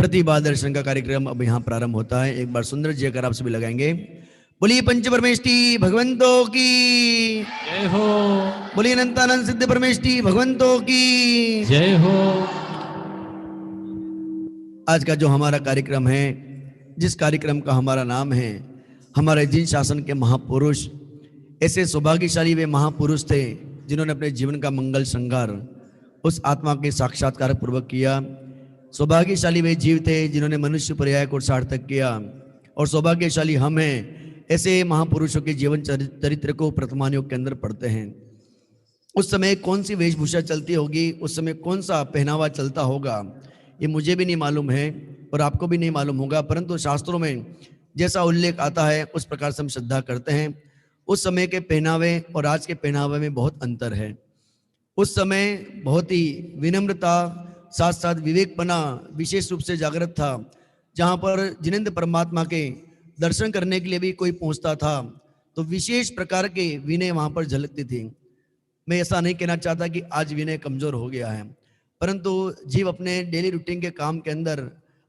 प्रतिभा दर्शन का कार्यक्रम अब यहाँ प्रारंभ होता है। एक बार सुंदर जयकार आप सभी लगाएंगे। बोलिए पंच परमेष्टि भगवंतों की जय हो। बोलिए अनंतानंद सिद्ध परमेष्टि भगवंतों की जय हो। आज का जो हमारा कार्यक्रम है, जिस कार्यक्रम का हमारा नाम है, हमारे जिन शासन के महापुरुष, ऐसे सौभाग्यशाली वे महापुरुष थे जिन्होंने अपने जीवन का मंगल श्रृंगार उस आत्मा के साक्षात्कार पूर्वक किया। सौभाग्यशाली वे जीव थे जिन्होंने मनुष्य पर्याय को सार्थक किया, और सौभाग्यशाली हम हैं ऐसे महापुरुषों के जीवन चरित्र को वर्तमान योग के अंदर पढ़ते हैं। उस समय कौन सी वेशभूषा चलती होगी, उस समय कौन सा पहनावा चलता होगा, ये मुझे भी नहीं मालूम है और आपको भी नहीं मालूम होगा, परंतु शास्त्रों में जैसा उल्लेख आता है उस प्रकार से हम श्रद्धा करते हैं। उस समय के पहनावे और आज के पहनावे में बहुत अंतर है। उस समय बहुत ही विनम्रता, साथ साथ विवेकपना विशेष रूप से जागृत था। जहाँ पर जिनेंद्र परमात्मा के दर्शन करने के लिए भी कोई पहुँचता था तो विशेष प्रकार के विनय वहाँ पर झलकती थी। मैं ऐसा नहीं कहना चाहता कि आज विनय कमजोर हो गया है, परंतु जीव अपने डेली रूटीन के काम के अंदर,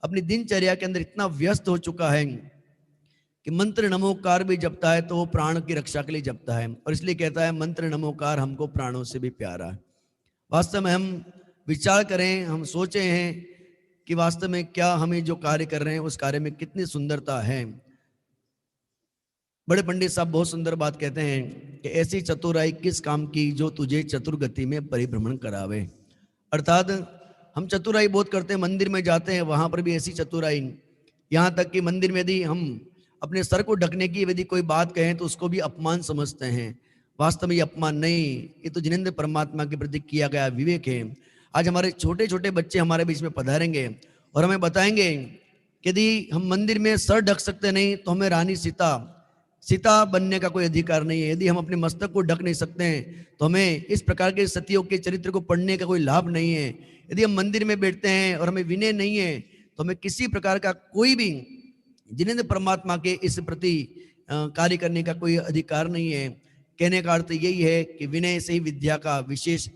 अपनी दिनचर्या के अंदर इतना व्यस्त हो चुका है कि मंत्र नमोकार भी जपता है तो वो प्राण की रक्षा के लिए जपता है, और इसलिए कहता है मंत्र नमोकार हमको प्राणों से भी प्यारा है। वास्तव में हम विचार करें, हम सोचे हैं कि वास्तव में क्या हमें जो कार्य कर रहे हैं उस कार्य में कितनी सुंदरता है। बड़े पंडित साहब बहुत सुंदर बात कहते हैं कि ऐसी चतुराई किस काम की जो तुझे चतुर्गति में परिभ्रमण करावे। अर्थात हम चतुराई बहुत करते हैं, मंदिर में जाते हैं वहां पर भी ऐसी चतुराई, यहाँ तक कि मंदिर में यदि हम अपने सर को ढकने की यदि कोई बात कहें तो उसको भी अपमान समझते हैं। वास्तव में ये अपमान नहीं, ये तो जिनेंद्र परमात्मा के प्रति किया गया विवेक है। आज हमारे छोटे छोटे बच्चे हमारे बीच में पधारेंगे और हमें बताएंगे कि यदि हम मंदिर में सर ढक सकते नहीं तो हमें रानी सीता बनने का कोई अधिकार नहीं है। यदि हम अपने मस्तक को ढक नहीं सकते हैं तो हमें इस प्रकार के सतियों के चरित्र को पढ़ने का कोई लाभ नहीं है। यदि हम मंदिर में बैठते हैं और हमें विनय नहीं है तो हमें किसी प्रकार का कोई भी जिनेंद्र परमात्मा के इस प्रति कार्य करने का कोई अधिकार नहीं है। कहने का अर्थ यही है कि विनय से ही विद्या का विशेष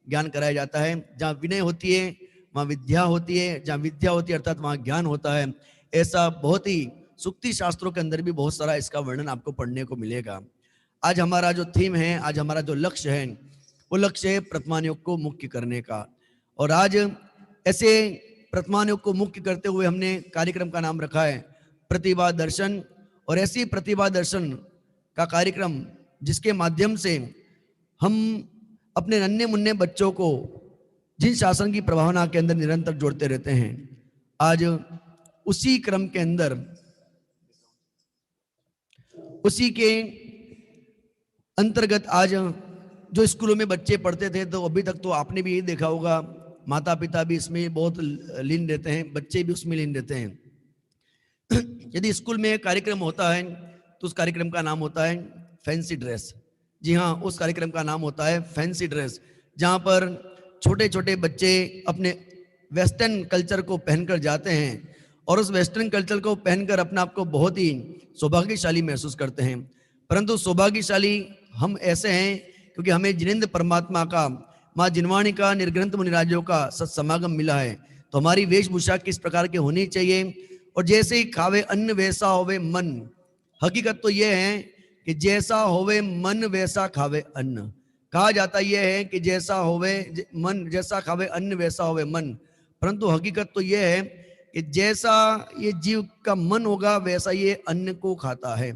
ज्ञान कराया जाता है। जहाँ विनय होती है वहाँ विद्या होती है, जहाँ विद्या होती है अर्थात वहाँ ज्ञान होता है। ऐसा बहुत ही सुक्ति शास्त्रों के अंदर भी बहुत सारा इसका वर्णन आपको पढ़ने को मिलेगा। आज हमारा जो थीम है, आज हमारा जो लक्ष्य है, वो लक्ष्य है वर्तमान योग को मुख्य करने का। और आज ऐसे वर्तमान योग को मुख्य करते हुए हमने कार्यक्रम का नाम रखा है प्रतिभा दर्शन। और ऐसी प्रतिभा दर्शन का कार्यक्रम जिसके माध्यम से हम अपने नन्हे मुन्ने बच्चों को जिन शासन की प्रभावना के अंदर निरंतर जोड़ते रहते हैं, आज उसी क्रम के अंदर, उसी के अंतर्गत आज जो स्कूलों में बच्चे पढ़ते थे तो अभी तक तो आपने भी यही देखा होगा, माता पिता भी इसमें बहुत लीन रहते हैं, बच्चे भी उसमें लीन रहते हैं। यदि स्कूल में एक कार्यक्रम होता है तो उस कार्यक्रम का नाम होता है फैंसी ड्रेस। जी हाँ, उस कार्यक्रम का नाम होता है फैंसी ड्रेस, जहाँ पर छोटे छोटे बच्चे अपने वेस्टर्न कल्चर को पहनकर जाते हैं और उस वेस्टर्न कल्चर को पहनकर अपने आप को बहुत ही सौभाग्यशाली महसूस करते हैं। परंतु सौभाग्यशाली हम ऐसे हैं क्योंकि हमें जिनेंद्र परमात्मा का, माँ जिनवाणी का, निर्ग्रंथ मुनिराजों का सत्समागम मिला है। तो हमारी वेशभूषा किस प्रकार की होनी चाहिए, और जैसे ही खावे अन्न वैसा होवे मन। हकीकत तो यह है कि जैसा होवे मन वैसा खावे अन्न। कहा जाता यह है कि जैसा होवे मन, जैसा खावे अन्न वैसा होवे मन, परंतु हकीकत तो यह है कि जैसा ये जीव का मन होगा वैसा ये अन्न को खाता है।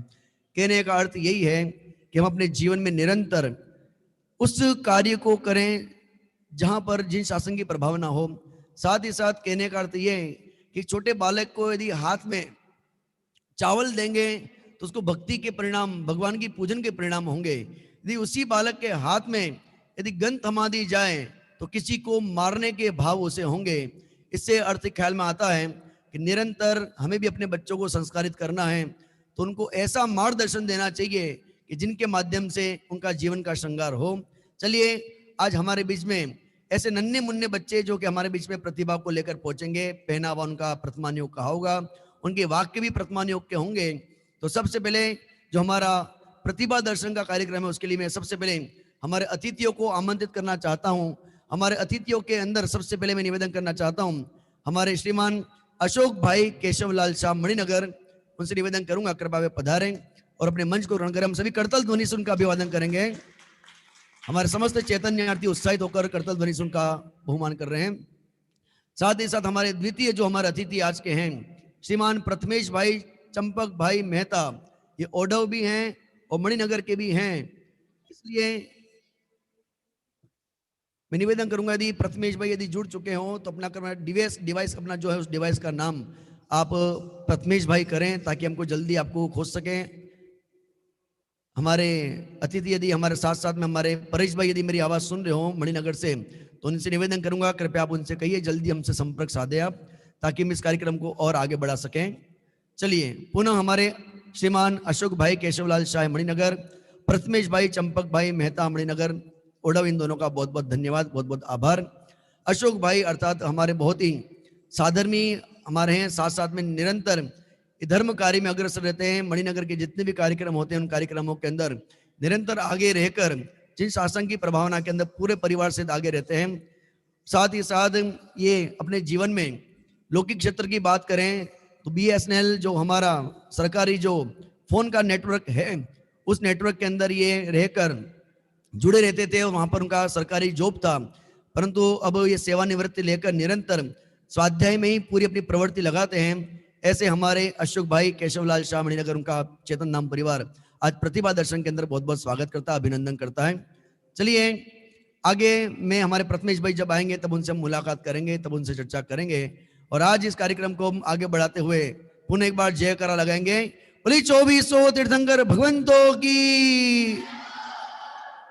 कहने का अर्थ यही है कि हम अपने जीवन में निरंतर उस कार्य को करें जहां पर जिन शासन की प्रभावना हो। साथ ही साथ कहने का अर्थ यह है कि छोटे बालक को यदि हाथ में चावल देंगे तो उसको भक्ति के परिणाम, भगवान की पूजन के परिणाम होंगे। यदि उसी बालक के हाथ में यदि गन थमा दी जाए तो किसी को मारने के भाव उसे होंगे। इससे अर्थ ख्याल में आता है कि निरंतर हमें भी अपने बच्चों को संस्कारित करना है, तो उनको ऐसा मार्गदर्शन देना चाहिए कि जिनके माध्यम से उनका जीवन का श्रृंगार हो। चलिए आज हमारे बीच में ऐसे नन्हे मुन्ने बच्चे जो कि हमारे बीच में प्रतिभा को लेकर पहुंचेंगे, पहनावा उनका वर्तमान योग का होगा, उनके वाक्य भी वर्तमान योग के होंगे। तो सबसे पहले जो हमारा प्रतिभा दर्शन का कार्यक्रम है उसके लिए मैं सबसे पहले हमारे अतिथियों को आमंत्रित करना चाहता हूं। हमारे अतिथियों के अंदर सबसे पहले मैं निवेदन करना चाहता हूं हमारे श्रीमान अशोक भाई केशवलाल शाह मणिनगर, उनसे निवेदन करूंगा कृपया वे पधारें और अपने मंच को ग्रहण करें। हम सभी करतल ध्वनि से उनका अभिवादन करेंगे। हमारे समस्त चैतन्यार्थी उत्साहित होकर करतल ध्वनि से उनका बहुमान कर रहे हैं। साथ ही साथ हमारे द्वितीय जो हमारे अतिथि आज के हैं श्रीमान प्रथमेश भाई चंपक भाई मेहता, ये ओढ़व भी हैं और मणिनगर के भी हैं, इसलिए मैं निवेदन करूंगा यदि प्रथमेश भाई यदि जुड़ चुके हों तो अपना डिवाइस अपना जो है उस डिवाइस का नाम आप प्रथमेश भाई करें ताकि हमको जल्दी आपको खोज सकें। हमारे अतिथि यदि हमारे साथ साथ में हमारे परेश भाई यदि मेरी आवाज सुन रहे हो मणिनगर से, तो उनसे निवेदन करूंगा कृपया आप उनसे कहिए जल्दी हमसे संपर्क साधे आप, ताकि हम इस कार्यक्रम को और आगे बढ़ा सकें। चलिए पुनः हमारे श्रीमान अशोक भाई केशवलाल शाह मणिनगर, प्रथमेश भाई चंपक भाई मेहता मणिनगर ओढ़व, इन दोनों का बहुत बहुत धन्यवाद, बहुत बहुत आभार। अशोक भाई अर्थात हमारे बहुत ही साधर्मी हमारे हैं, साथ साथ में निरंतर धर्म कार्य में अग्रसर रहते हैं। मणिनगर के जितने भी कार्यक्रम होते हैं उन कार्यक्रमों के अंदर निरंतर आगे रहकर जिन शासन की प्रभावना के अंदर पूरे परिवार से आगे रहते हैं। साथ ही साथ ये अपने जीवन में लौकिक क्षेत्र की बात करें तो BSNL जो हमारा सरकारी जो फोन का नेटवर्क है उस नेटवर्क के अंदर ये रहकर जुड़े रहते थे और वहां पर उनका सरकारी जॉब था, परंतु अब ये सेवानिवृत्ति लेकर निरंतर स्वाध्याय में ही पूरी अपनी प्रवृत्ति लगाते हैं। ऐसे हमारे अशोक भाई केशवलाल शाह मणिनगर, उनका चेतन नाम परिवार आज प्रतिभा दर्शन के अंदर बहुत बहुत स्वागत करता है, अभिनंदन करता है। चलिए आगे में हमारे प्रथमेश भाई जब आएंगे तब उनसे हम मुलाकात करेंगे, तब उनसे चर्चा करेंगे। और आज इस कार्यक्रम को हम आगे बढ़ाते हुए पुनः एक बार जयकारा लगाएंगे, बोली 2400 तीर्थंकर भगवंतों की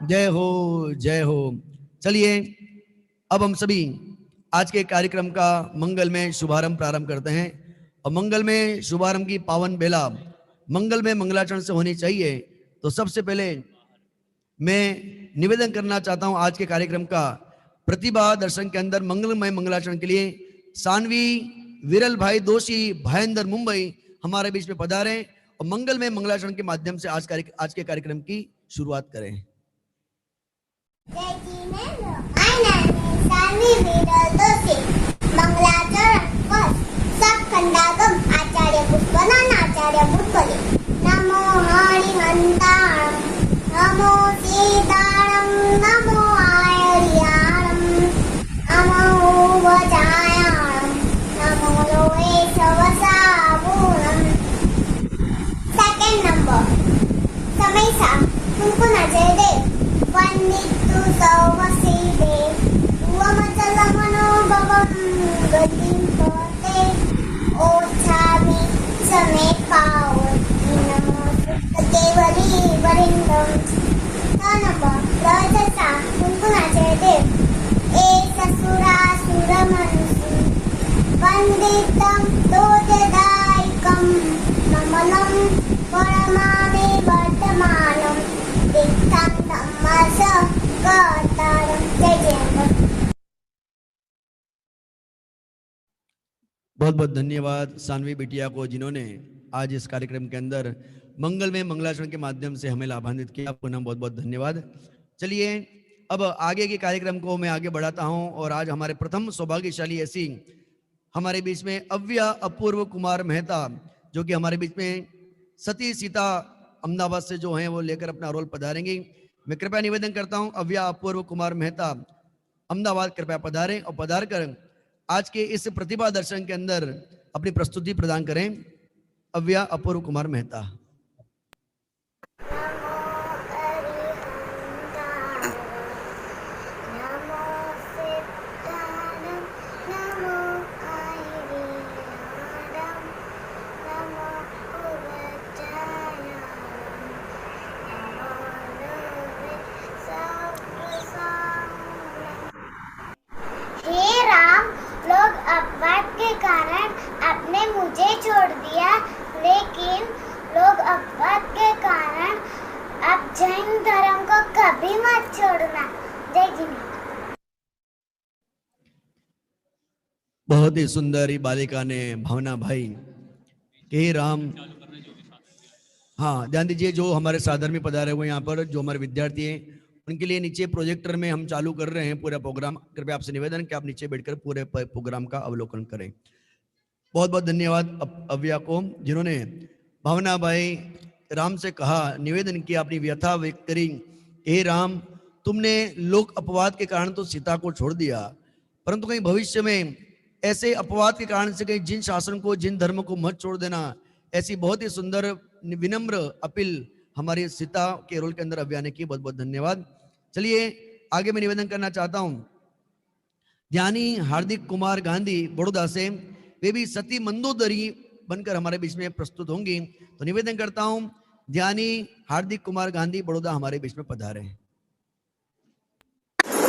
जय हो, जय हो। चलिए अब हम सभी आज के कार्यक्रम का मंगल में शुभारंभ प्रारंभ करते हैं। और मंगल में शुभारंभ की पावन बेला मंगल में मंगलाचरण से होनी चाहिए। तो सबसे पहले मैं निवेदन करना चाहता हूं आज के कार्यक्रम का प्रतिभा दर्शन के अंदर मंगलमय मंगलाचरण के लिए सानवी विरल भाई दोषी भाईंदर मुंबई हमारे बीच में पधारें और मंगलमय मंगलाचरण के माध्यम से आज के कार्यक्रम की शुरुआत करें। खंडागम आचार्य पुष्पनान आचार्य भूतले नमो हरिहंताणं नमो सीताणं नमो आयर्याणं नमो वजायाणं नमो लोहे सवसावूणं। सेकंड नंबर समयसा कुंकुनाचे देव वंदितु सौवसीदे वमचल मनोभवं गतिं पते ओछामी समे पावती नमो केवली वरिंदम। नमः राजसा कुंकुनाचे देव ए ससुरासुरमनुषु वंदितं दोजदायकं नमनं परमामे वर्तमानं दिक्तं धम्मस कर्तारं। जय जय। बहुत बहुत धन्यवाद सानवी बिटिया को जिन्होंने आज इस कार्यक्रम के अंदर मंगल में मंगलाचरण के माध्यम से हमें लाभान्वित किया, पुनः बहुत बहुत धन्यवाद। चलिए अब आगे के कार्यक्रम को मैं आगे बढ़ाता हूं और आज हमारे प्रथम सौभाग्यशाली ऐसी हमारे बीच में अव्या अपूर्व कुमार मेहता जो कि हमारे बीच में सती सीता अहमदाबाद से जो हैं वो लेकर अपना रोल पधारेंगी। मैं कृपया निवेदन करता हूं अव्या अपूर्व कुमार मेहता अहमदाबाद कृपया पधारें और पधार कर आज के इस प्रतिभा दर्शन के अंदर अपनी प्रस्तुति प्रदान करें। अव्या अपूर्व कुमार मेहता। मुझे छोड़ दिया, लेकिन लोग अपवाद के कारण अब जैन धर्म को कभी मत छोड़ना। जय जिनेन्द्र। बहुत ही सुंदर बालिका ने भावना भाई के राम। हाँ ध्यान दीजिए, जो हमारे साधर्मी पधारे हुए यहाँ पर जो हमारे विद्यार्थी हैं उनके लिए नीचे प्रोजेक्टर में हम चालू कर रहे हैं पूरा प्रोग्राम। कृपया आपसे निवेदन कि आप नीचे बैठकर पूरे प्रोग्राम का अवलोकन करें। बहुत बहुत धन्यवाद अव्या को, जिन्होंने भावना भाई राम से कहा, निवेदन किया, अपनी व्यथा व्यक्त करी। हे राम, तुमने लोक अपवाद के कारण तो सीता को छोड़ दिया, परंतु कहीं भविष्य में ऐसे अपवाद के कारण से कहीं जिन शासन को, जिन धर्म को मत छोड़ देना। ऐसी बहुत ही सुंदर विनम्र अपील हमारी सीता के रोल के अंदर अव्या ने की। बहुत बहुत धन्यवाद। चलिए आगे मैं निवेदन करना चाहता हूं ध्यानी हार्दिक कुमार गांधी बड़ौदा से, वे भी सती मंदोदरी बनकर हमारे बीच में प्रस्तुत होंगी। तो निवेदन करता हूं ध्यानी हार्दिक कुमार गांधी बड़ौदा हमारे बीच में पधारे।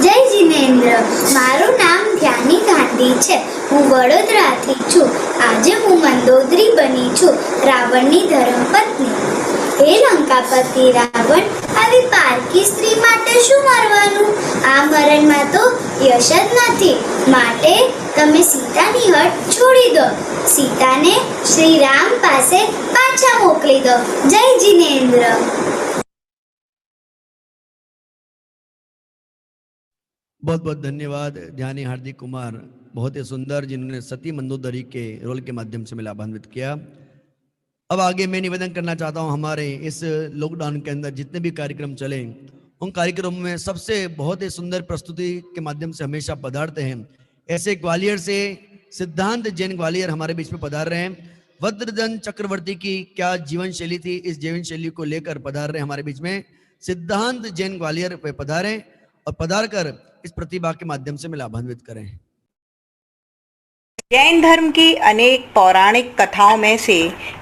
જય જીનેન્દ્ર, મારું નામ ધ્યાની ગાંધી છે. હું વડોદરાથી છું. આજે હું મંદોદરી બની છું, રાવણની ધર્મપત્ની. હે લંકાપતિ રાવણ, આવી પારકી સ્ત્રી માટે શું મરવાનું? આ મરણમાં તો યશ જ નથી. માટે તમે સીતાની હટ છોડી દો. સીતાને શ્રી રામ પાસે પાછા મોકલી દો. જય જીનેન્દ્ર. बहुत बहुत धन्यवाद ध्यानी हार्दिक कुमार, बहुत ही सुंदर, जिन्होंने सती मंदोदरी के रोल के माध्यम से मैं लाभान्वित किया। अब आगे मैं निवेदन करना चाहता हूं, हमारे इस लॉकडाउन के अंदर जितने भी कार्यक्रम चले, उन कार्यक्रमों में सबसे बहुत ही सुंदर प्रस्तुति के माध्यम से हमेशा पधारते हैं। ऐसे ग्वालियर से सिद्धांत जैन ग्वालियर हमारे बीच में पधार रहे हैं। वज्रधन चक्रवर्ती की क्या जीवन शैली थी, इस जीवन शैली को लेकर पधार रहे हमारे बीच में सिद्धांत जैन ग्वालियर पे पधारे और पधार कर इस प्रतिभा के माध्यम से मैं लाभान्वित करें। जैन धर्म की अनेक पौराणिक कथाओं में से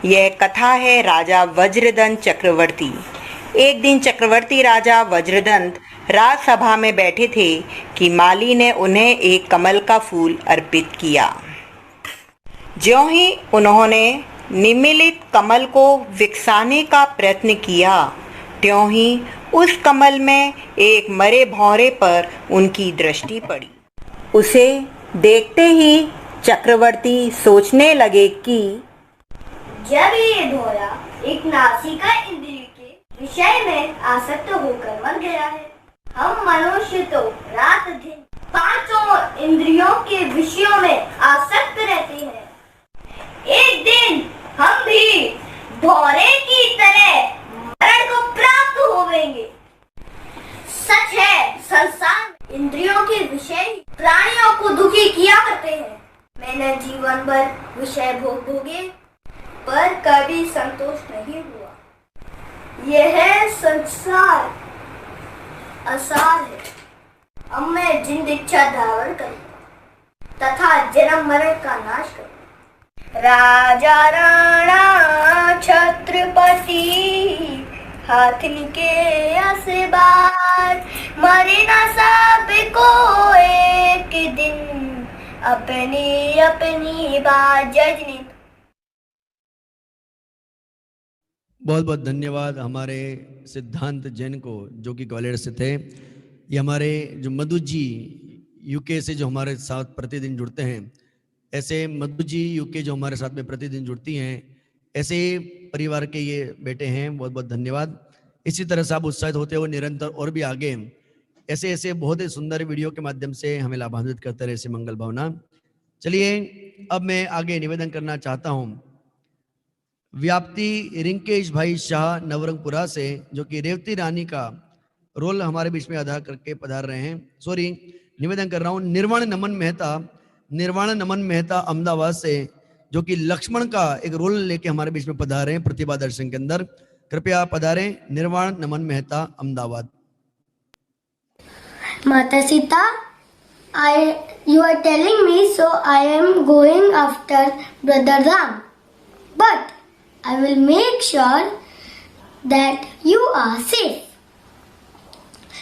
यह कथा है राजा वज्रदंत चक्रवर्ती। एक दिन चक्रवर्ती राजा वज्रदंत राजसभा में बैठे थे कि माली ने उन्हें एक कमल का फूल अर्पित किया। ज्यों ही उन्होंने निमिलित कमल को विकसाने का प्रयत्न किया, त्यों ही उस कमल में एक मरे भौरे पर उनकी दृष्टि पड़ी। उसे देखते ही चक्रवर्ती सोचने लगे कि जब ये भौरा एक नासिका इंद्रिय के विषय में आसक्त होकर मर गया है, हम मनुष्य तो रात दिन पांचों इंद्रियों के विषयों में आसक्त रहते हैं। एक दिन हम भी भौरे की तरह मरण को प्राप्त होवेंगे। सच है, संसार इंद्रियों के विषय प्राणियों को दुखी किया करते हैं। मैंने जीवन भर विषय भोग भोगे पर कभी संतोष नहीं हुआ। यह संसार असार है। अब मैं जिंद इच्छा धारण करूं तथा जन्म मरण का नाश करूं। राजा राणा छत्रपति हाथनी के असबार, मरे ना सब को एक दिन अपनी अपनी बात जजनी। बहुत बहुत धन्यवाद हमारे सिद्धांत जैन को, जो कि ग्वालियर से थे। ये हमारे जो मधु जी यूके से जो हमारे साथ प्रतिदिन जुड़ते हैं, ऐसे मधु जी यूके जो हमारे साथ में प्रतिदिन जुड़ती हैं, ऐसे परिवार के ये बेटे हैं। बहुत बहुत धन्यवाद। इसी तरह से आप उत्साहित होते हुए निरंतर और भी आगे ऐसे ऐसे बहुत ही सुंदर वीडियो के माध्यम से हमें लाभान्वित करते रहे, ऐसे मंगल भावना। चलिए अब मैं आगे निवेदन करना चाहता हूँ व्याप्ति रिंकेश भाई शाह नवरंगपुरा से, जो कि रेवती रानी का रोल हमारे बीच में अदा करके पधार रहे हैं। सॉरी, निवेदन कर रहा हूँ निर्वाण नमन मेहता अहमदाबाद से, जो कि लक्ष्मण का एक रोल लेके हमारे बीच में पधारे हैं प्रतिभा दर्शन के अंदर। कृपया पधारें निर्वाण नमन मेहता अहमदाबाद। माता Sita, you are telling me, so I am going after brother Ram, but I will make sure that you are safe.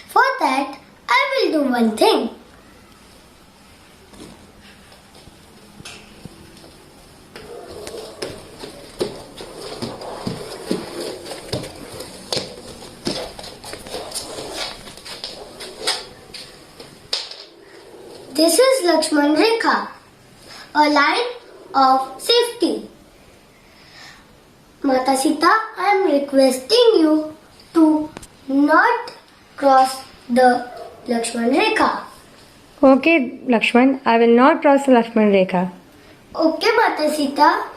For that I will do one thing. This is Lakshman Rekha, a line of safety. Mata Sita, I am requesting you to not cross the Lakshman Rekha. Okay, Lakshman, I will not cross the Lakshman Rekha. Okay, Mata Sita.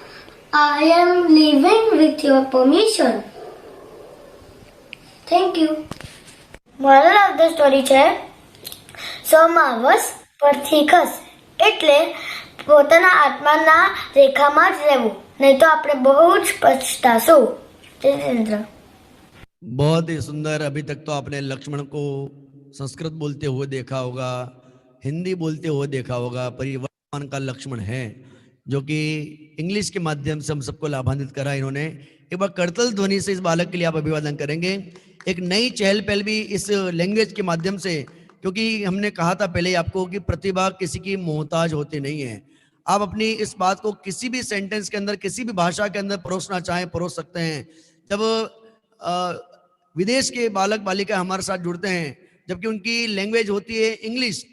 I am leaving with your permission. Thank you. Moral of the story છે સમાવસ પરથી ખસ એટલે પોતાના આત્માના રેખામાં જ રહેવું, નહીં તો આપણે બહુ જ પછતાશું. જયેન્દ્ર. बहुत ही सुंदर। अभी तक तो आपने लक्ष्मण को संस्कृत बोलते हुए देखा होगा, हिंदी बोलते हुए देखा होगा, पर ये वर्तमान का लक्ष्मण है जो कि इंग्लिश के माध्यम से हम सबको लाभान्वित करा इन्होंने। एक बार करतल ध्वनि से इस बालक के लिए आप अभिवादन करेंगे। एक नई चहल पहल भी इस लैंग्वेज के माध्यम से, क्योंकि हमने कहा था पहले आपको कि प्रतिभा किसी की मोहताज होती नहीं है। आप अपनी इस बात को किसी भी सेंटेंस के अंदर, किसी भी भाषा के अंदर परोसना चाहें परोस सकते हैं। जब विदेश के बालक बालिका हमारे साथ जुड़ते हैं, जबकि उनकी लैंग्वेज होती है इंग्लिश,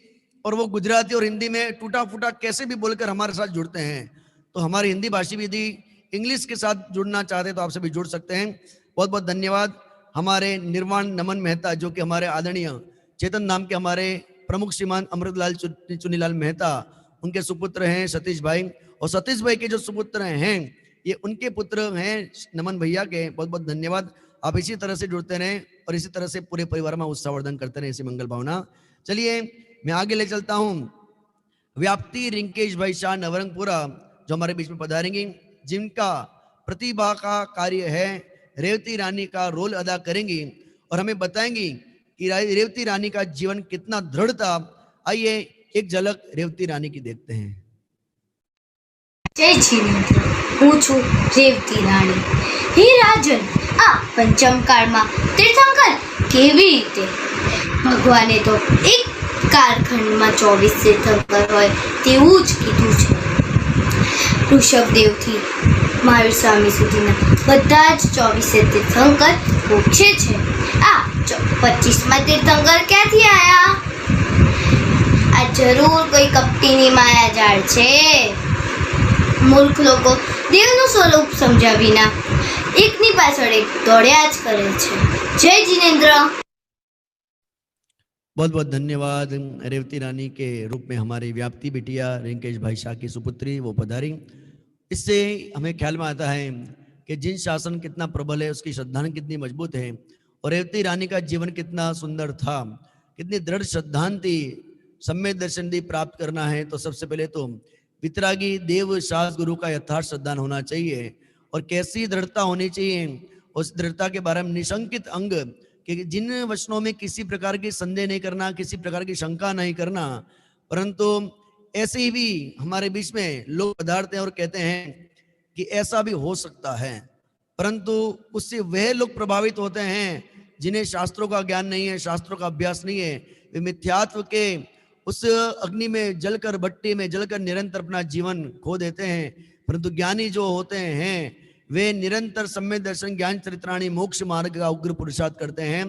और वो गुजराती और हिंदी में टूटा फूटा कैसे भी बोलकर हमारे साथ जुड़ते हैं, तो हमारी हिंदी भाषी भी यदि इंग्लिश के साथ जुड़ना चाहते हैं तो आपसे भी जुड़ सकते हैं। बहुत बहुत धन्यवाद। हमारे निर्वाण नमन मेहता, जो कि हमारे आदरणीय चेतन नाम के हमारे प्रमुख श्रीमान अमृतलाल चुनीलाल मेहता, उनके सुपुत्र हैं सतीश भाई, और सतीश भाई के जो सुपुत्र हैं ये उनके पुत्र हैं नमन भैया के। बहुत बहुत धन्यवाद। आप इसी तरह से जुड़ते रहें और इसी तरह से पूरे परिवार में उत्साहवर्धन करते रहें, इसी मंगल भावना। चलिए मैं आगे ले चलता हूँ। व्याप्ति रिंकेश भाई शाह नवरंगपुरा जो हमारे बीच में पधारेंगी, जिनका प्रतिभा का कार्य है रेवती रानी का रोल अदा करेंगी और हमें बताएंगी कि रेवती रानी का जीवन कितना दृढ़ था। आइए एक झलक रेवती रानी की देखते हैं। जय जिनेन्द्र, હું છું રેવતી રાણી। હે રાજન, આ પંચમ કાળમાં તીર્થંકર કેવી રીતે? ભગવાને તો એક કાળખંડમાં 24 તીર્થંકર હોય તેવું જ કીધું છે। ઋષભદેવથી મહાવીર સ્વામી સુધીના બધા જ 24 તીર્થંકર મોક્ષે છે। આ 25મા તીર્થંકર ક્યાંથી આયા? આ જરૂર કોઈ કપટીની માયાજાળ છે। મૂર્ખ લોકો દેવનું સ્વરૂપ સમજ્યા વિના એકની પાછળ એક દોડ્યા જ કરે છે। જય जिनेन्द्र। बहुत बहुत धन्यवाद। रेवती रानी के रूप में हमारी व्याप्ति बिटिया रिंकेश भाई शाह की सुपुत्री वो पधारी। इससे हमें ख्याल में आता है कि जिन शासन कितना प्रबल है, उसकी श्रद्धान कितनी मजबूत है, और रेवती रानी का जीवन कितना सुंदर था, कितनी दृढ़ श्रद्धान थी। सम्यक दर्शन दी प्राप्त करना है तो सबसे पहले तो वितरागी देव शास गुरु का यथार्थ श्रद्धान होना चाहिए, और कैसी दृढ़ता होनी चाहिए। उस दृढ़ता के बारे में निशंकित अंग कि जिन वचनों में किसी प्रकार की संदेह नहीं करना, किसी प्रकार की शंका नहीं करना, परंतु ऐसे ही भी हमारे बीच में लोग पधारते हैं और कहते हैं कि ऐसा भी हो सकता है, परंतु उससे वह लोग प्रभावित होते हैं जिन्हें शास्त्रों का ज्ञान नहीं है, शास्त्रों का अभ्यास नहीं है। वे मिथ्यात्व के उस अग्नि में जलकर, भट्टी में जलकर निरंतर अपना जीवन खो देते हैं। परंतु ज्ञानी जो होते हैं वे निरंतर सम्यक दर्शन, ज्ञान चरित्राणी, मोक्ष मार्ग का उग्र पुरुषार्थ करते हैं।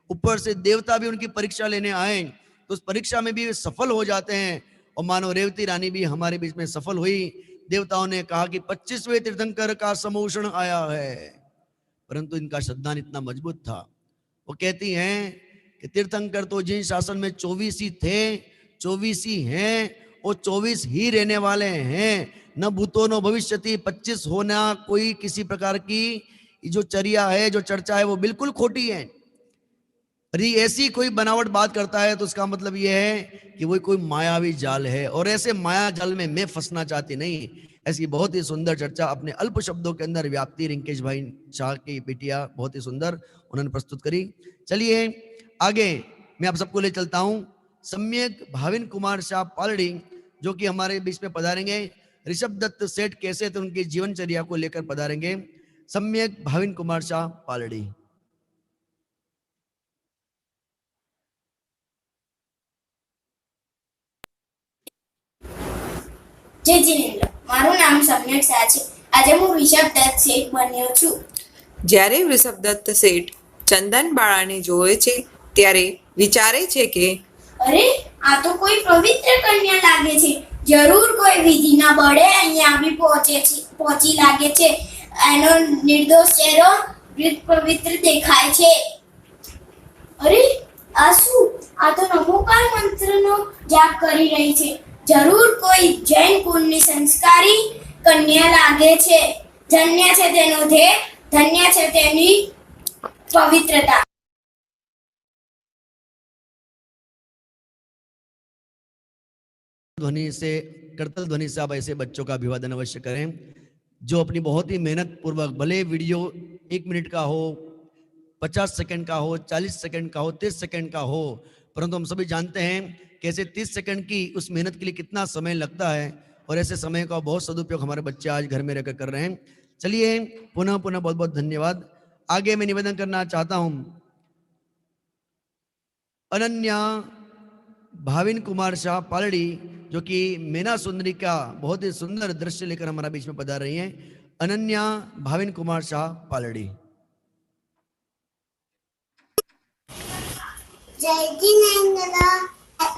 ऊपर से देवता भी उनकी परीक्षा लेने आए तो उस परीक्षा में भी वे सफल हो जाते हैं, और मानो रेवती रानी भी हमारे बीच में सफल हुई। देवताओं ने कहा कि 25वें तीर्थंकर का समूषण आया है, परंतु इनका श्रद्धान इतना मजबूत था। वो कहती हैं कि तीर्थंकर तो जिन शासन में 24 ही थे, 24 ही हैं, वो 24 ही रहने वाले हैं। न भूतो न भविष्यति, 25 होना कोई किसी प्रकार की जो चर्या है, जो चर्चा है, वो बिल्कुल खोटी है। यदि ऐसी कोई बनावट बात करता है तो उसका मतलब यह है कि वो कोई मायावी जाल है, और ऐसे माया जाल में मैं फंसना चाहती नहीं। ऐसी बहुत ही सुंदर चर्चा अपने अल्प शब्दों के अंदर व्याप्ति रिंकेश भाई शाह की बिटिया बहुत ही सुंदर उन्होंने प्रस्तुत करी। चलिए आगे मैं आप सबको ले चलता हूँ सम्यक भाविन कुमार शाह पालड़ी, जो कि हमारे बीच में पधारेंगे। ऋषभ दत्त सेठ कैसे थे उनकी जीवनचर्या को लेकर पधारेंगे सम्यक भाविन कुमार शाह पालड़ी। जय जिनेन्द्र, माરું નામ સમ્યક શાહ છે। આજે હું ઋષભ દત્ત શેઠ બન્યો છું। જ્યારે વૃષભદત્ત શેઠ ચંદન બાળાને જોવે છે ત્યારે વિચારે છે કે અરે, આ તો કોઈ પવિત્ર કન્યા લાગે છે। જરૂર કોઈ વિધિના બળે અહીંયા આવી પહોંચી લાગે છે। એનો નિર્દોષ ચહેરો પવિત્ર દેખાય છે। અરે, આ શું? આ તો નમોકાર મંત્રનો જાપ કરી રહી છે। જરૂર કોઈ જૈન કુળની સંસ્કારી કન્યા લાગે છે. ધન્ય છે તેનો ધ્યેય, ધન્ય છે તેની પવિત્રતા. ध्वनि से, करतल ध्वनि से आप ऐसे बच्चों का अभिवादन अवश्य करें जो अपनी बहुत ही मेहनत पूर्वक, भले वीडियो 1 मिनट का हो, 50 सेकंड का हो, 40 सेकंड का हो, 30 सेकंड का हो, परंतु हम सभी जानते हैं कि ऐसे 30 सेकंड की उस मेहनत के लिए कितना समय लगता है और ऐसे समय का बहुत सदुपयोग हमारे बच्चे आज घर में रहकर कर रहे हैं. चलिए पुनः पुनः बहुत बहुत धन्यवाद. आगे मैं निवेदन करना चाहता हूं अनन्या भाविन कुमार शाह पालड़ी, जो कि मीना सुंदरी का बहुत ही सुंदर दृश्य लेकर हमारा बीच में पधार रही हैं. अनन्या भाविन कुमार शाह पालड़ी. જય જીનેન્દ્ર,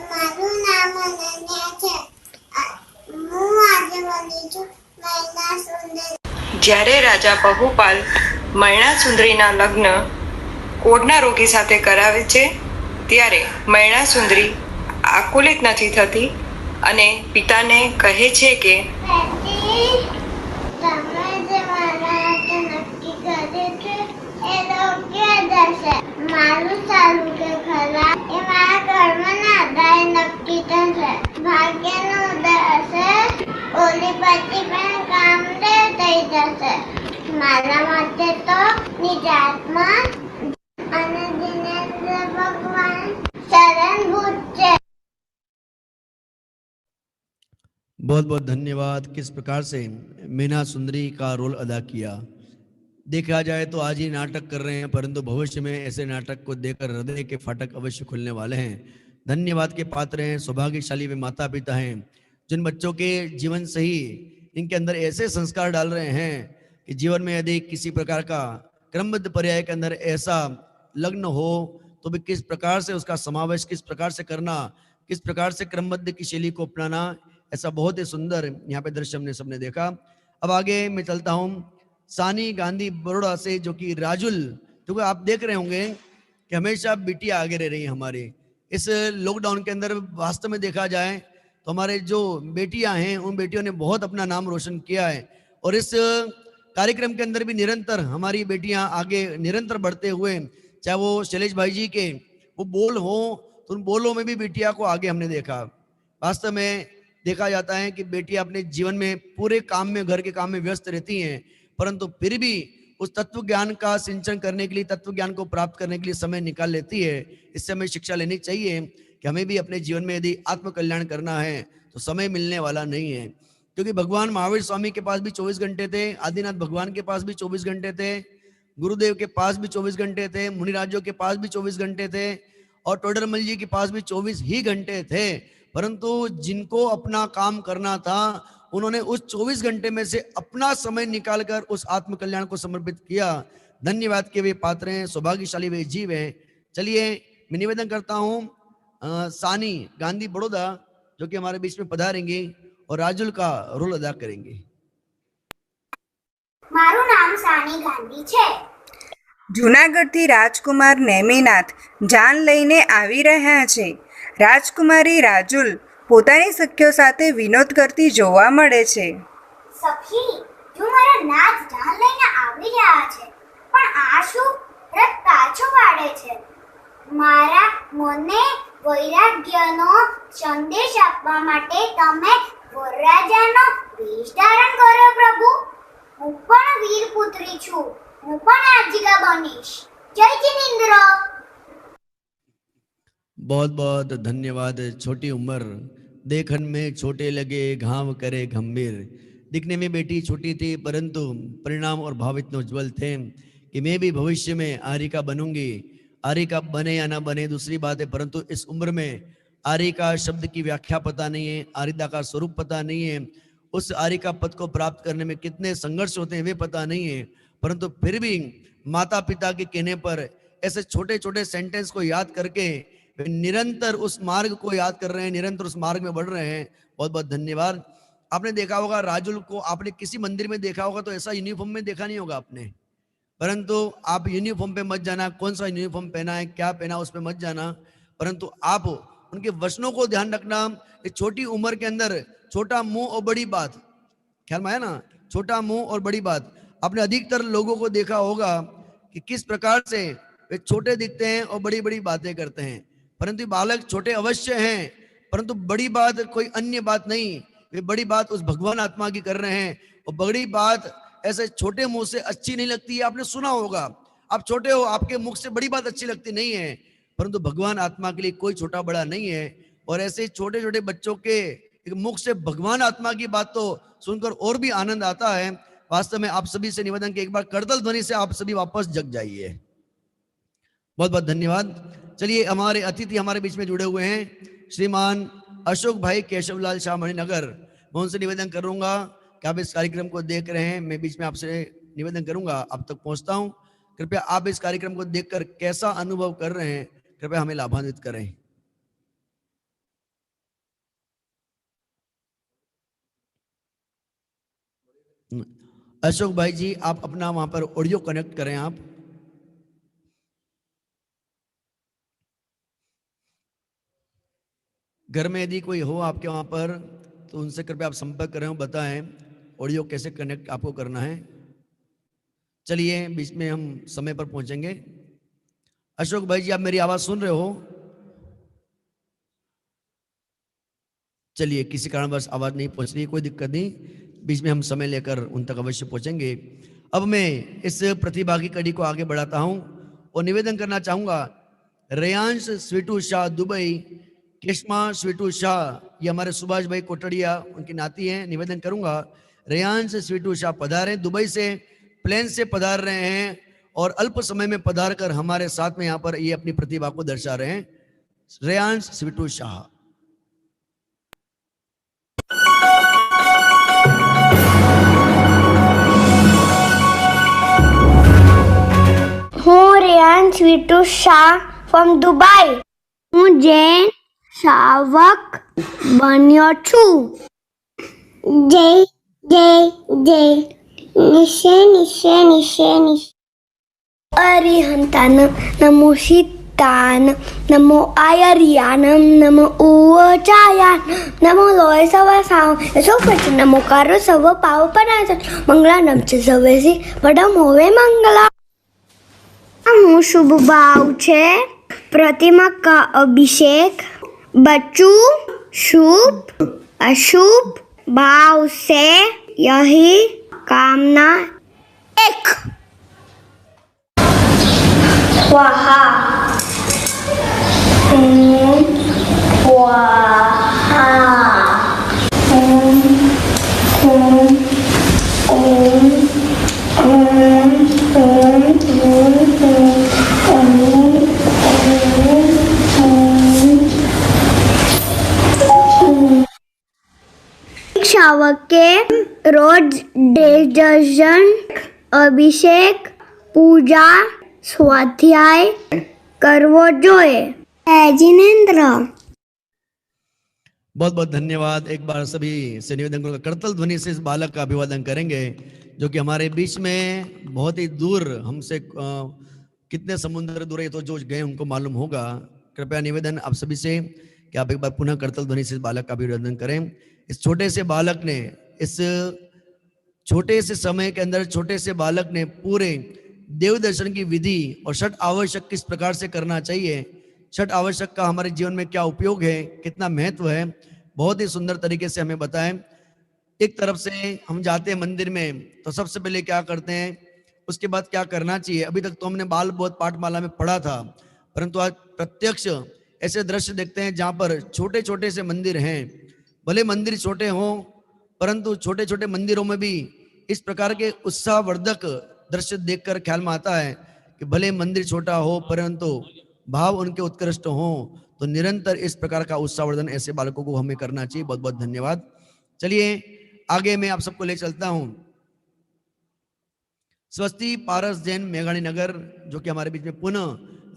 મારું નામ અનન્યા છે. હું આજે બની છું મૈના સુંદર. જ્યારે રાજા પહુપાલ મૈણા સુંદરીના લગ્ન કોઢના રોગી સાથે કરાવે છે ત્યારે મૈણા સુંદરી આકુલિત નથી થતી અને પિતાને કહે છે કે તમે જે મારા હાથે નક્કી કર્યું છે એ યોગ્ય જશે. મારું સારું કે ખરાબ એ મારા કર્મના આધારે નક્કી થશે. ભાગ્યનો ઉદય હશે, ઓલી પતિ પણ કામદેવ થઈ જશે. મારા માટે તો નિજાત્મા અને દિનેન્દ્ર ભગવાન શરણભૂત છે. बहुत बहुत धन्यवाद. किस प्रकार से मीना सुंदरी का रोल अदा किया. देखा जाए तो आज ही नाटक कर रहे हैं, परंतु भविष्य में ऐसे नाटक को देखकर हृदय के फाटक अवश्य खुलने वाले हैं. धन्यवाद के पात्र हैं, सौभाग्यशाली वे माता पिता हैं जिन बच्चों के जीवन से ही इनके अंदर ऐसे संस्कार डाल रहे हैं कि जीवन में यदि किसी प्रकार का क्रमबद्ध पर्याय के अंदर ऐसा लग्न हो तो भी किस प्रकार से उसका समावेश किस प्रकार से करना, किस प्रकार से क्रमबद्ध की शैली को अपनाना, ऐसा बहुत ही सुंदर यहाँ पे दृश्य हमने सबने देखा. अब आगे मैं चलता हूँ सानी गांधी बड़ौदा से, जो कि राजुल, क्योंकि आप देख रहे होंगे कि हमेशा बिटिया आगे रह रही है हमारी. इस लॉकडाउन के अंदर वास्तव में देखा जाए तो हमारे जो बेटियां हैं उन बेटियों ने बहुत अपना नाम रोशन किया है और इस कार्यक्रम के अंदर भी निरंतर हमारी बेटियां आगे निरंतर बढ़ते हुए, चाहे वो शैलेश भाई जी के वो बोल हो तो उन बोलों में भी बेटिया को आगे हमने देखा. वास्तव में देखा जाता है कि बेटियां अपने जीवन में पूरे काम में, घर के काम में व्यस्त रहती हैं, परंतु फिर भी उस तत्व ज्ञान का सिंचन करने के लिए, तत्व ज्ञान को प्राप्त करने के लिए समय निकाल लेती है. इससे हमें शिक्षा लेनी चाहिए कि हमें भी अपने जीवन में यदि आत्म कल्याण करना है तो समय मिलने वाला नहीं है. क्योंकि भगवान महावीर स्वामी के पास भी 24 घंटे थे, आदिनाथ भगवान के पास भी 24 घंटे थे, गुरुदेव के पास भी 24 घंटे थे, मुनिराजों के पास भी 24 घंटे थे और टोडरमल जी के पास भी 24 ही घंटे थे. परंतु जिनको अपना काम करना था उन्होंने उस 24 घंटे में से अपना समय निकालकर उस आत्म कल्याण को समर्पित किया. धन्यवाद के वे पात्र हैं, सौभाग्यशाली वे जीव हैं. चलिए मैं निवेदन करता हूँ सानी गांधी बड़ौदा, जो कि हमारे बीच में पधारेंगे और राजुल का रोल अदा करेंगे. મારું નામ સાની ગાંધી છે. જૂનાગઢથી રાજકુમાર નેમિનાથ જાન લઈને આવી રહ્યા છે. રાજકુમારી રાજુલ પોતાની સખીઓ સાથે વિનોદ કરતી જોવા મળે છે. સખી, જો મારા નાથ જાન લઈને આવી રહ્યા છે, પણ આ શું રથ પાછો વાળે છે? મારા મને વૈરાગ્યનો સંદેશ આપવા માટે તમે વરરાજાનો વેશ ધારણ કરો પ્રભુ. હું પણ વીરપુત્રી છું, હું પણ આજીકા બનીશ. જય जिनेंद्र. बहुत बहुत धन्यवाद. छोटी उम्र देखन में छोटे लगे, घाव करे गंभीर. दिखने में बेटी छोटी थी परंतु परिणाम और भाव इतने उज्जवल थे कि मैं भी भविष्य में आरिका बनूंगी. आरिका बने या ना बने दूसरी बात है, परंतु इस उम्र में आरिका शब्द की व्याख्या पता नहीं है, आरिदा का स्वरूप पता नहीं है, उस आरिका पद को प्राप्त करने में कितने संघर्ष होते हैं वे पता नहीं है. परंतु फिर भी माता पिता के कहने पर ऐसे छोटे छोटे सेंटेंस को याद करके वे निरंतर उस मार्ग को याद कर रहे हैं, निरंतर उस मार्ग में बढ़ रहे हैं. बहुत बहुत धन्यवाद. आपने देखा होगा राजुल को, आपने किसी मंदिर में देखा होगा तो ऐसा यूनिफॉर्म में देखा नहीं होगा आपने, परंतु आप यूनिफॉर्म पे मत जाना, कौन सा यूनिफॉर्म पहना है, क्या पहना उस पे मत जाना, परंतु आप उनके वचनों को ध्यान रखना। एक छोटी उम्र के अंदर छोटा मुंह और बड़ी बात, ख्याल में आया ना, छोटा मुंह और बड़ी बात। आपने अधिकतर लोगों को देखा होगा कि किस प्रकार से वे छोटे दिखते हैं और बड़ी बड़ी बातें करते हैं, परंतु बालक छोटे अवश्य हैं, परंतु बड़ी बात कोई अन्य बात नहीं, वे बड़ी बात उस भगवान आत्मा की कर रहे हैं। और बड़ी बात ऐसे छोटे मुंह से अच्छी नहीं लगती है। आपने सुना होगा, आप छोटे हो, आपके मुख से बड़ी बात अच्छी लगती नहीं है, परंतु भगवान आत्मा के लिए कोई छोटा बड़ा नहीं है। और ऐसे छोटे छोटे बच्चों के मुख से भगवान आत्मा की बात तो सुनकर और भी आनंद आता है। वास्तव में आप सभी से निवेदन कि एक बार करतल ध्वनि से आप सभी वापस जग जाइए। बहुत बहुत धन्यवाद। चलिए, हमारे अतिथि हमारे बीच में जुड़े हुए हैं श्रीमान अशोक भाई केशवलाल शाह मणिनगर। मैं उनसे निवेदन करूंगा कि आप इस कार्यक्रम को देख रहे हैं, मैं बीच में आपसे निवेदन करूंगा, आप तक पहुंचता हूं, कृपया आप इस कार्यक्रम को देखकर कैसा अनुभव कर रहे हैं कृपया हमें लाभान्वित करें। अशोक भाई जी, आप अपना वहां पर ऑडियो कनेक्ट करें। आप घर में यदि कोई हो आपके वहां पर तो उनसे कृपया आप संपर्क करें, बताएं ऑडियो कैसे कनेक्ट आपको करना है। चलिए, बीच में हम समय पर पहुंचेंगे। अशोक भाई जी, आप मेरी आवाज सुन रहे हो? चलिए, किसी कारणवश आवाज नहीं पहुंच रही, कोई दिक्कत नहीं, बीच में हम समय लेकर उन तक अवश्य पहुंचेंगे। अब मैं इस प्रतिभा की कड़ी को आगे बढ़ाता हूं और निवेदन करना चाहूंगा, रेयांश स्वीटू शाह दुबई, केशमा स्वीटू शाह, ये हमारे सुभाष भाई कोटड़िया उनकी नाती हैं। निवेदन करूंगा, रेयांश स्वीटू शाह पधारे, दुबई से प्लेन से पधार रहे हैं और अल्प समय में पधार कर हमारे साथ में यहाँ पर ये अपनी प्रतिभा को दर्शा रहे हैं। रेयांश स्वीटू शाह। હું Ryan Sweetu Shah from Dubai. હું જૈન શ્રાવક બન્યો છું. જય જય જય નિશે નિશે નિશે નિશે અરિહંતાન નમો સીતાન નમો આયર્યાનમ નમો ઉવચાયાન નમો લોય સવ સાવ સોફટ નમો કારો સવ પાવ પરાજ મંગળાનમ છે સવેસી વડમ હોવે મંગલા. હું શુભ ભાવ છે प्रतिमा का अभिषेक, बच्चू शुभ अशुभ भाव से यही कामना एक स्वाहा स्वाहा श्रावक के रोज डेजर्शन अभिषेक पूजा स्वाध्याय करवो जोए। जिनेंद्र, बहुत बहुत धन्यवाद। एक बार सभी से निवेदन करूंगा, करतल ध्वनि से इस बालक का अभिवादन करेंगे जो कि हमारे बीच में बहुत ही दूर, हमसे कितने समुद्र दूर है तो जो गए उनको मालूम होगा। कृपया निवेदन आप सभी से कि आप एक बार पुनः करतल ध्वनि से इस बालक का अभिवादन करें। इस छोटे से बालक ने, इस छोटे से समय के अंदर छोटे से बालक ने पूरे देव दर्शन की विधि और छठ आवश्यक किस प्रकार से करना चाहिए, छठ आवश्यक का हमारे जीवन में क्या उपयोग है, कितना महत्व है, बहुत ही सुंदर तरीके से हमें बताएं। एक तरफ से हम जाते हैं मंदिर में तो सबसे पहले क्या करते हैं, उसके बाद क्या करना चाहिए। अभी तक तो हमने बाल बोध पाठमाला में पढ़ा था, परंतु आज प्रत्यक्ष ऐसे दृश्य देखते हैं जहाँ पर छोटे छोटे से मंदिर हैं। भले मंदिर छोटे हों, परंतु छोटे छोटे मंदिरों में भी इस प्रकार के उत्साहवर्धक दृश्य देखकर ख्याल में आता है कि भले मंदिर छोटा हो परंतु भाव उनके उत्कृष्ट हों। तो निरंतर इस प्रकार का उत्साहवर्धन ऐसे बालकों को हमें करना चाहिए। बहुत बहुत धन्यवाद। चलिए आगे मैं आप सबको ले चलता हूं। स्वस्ति पारस जैन मेघाणी नगर, जो कि हमारे बीच में पुनः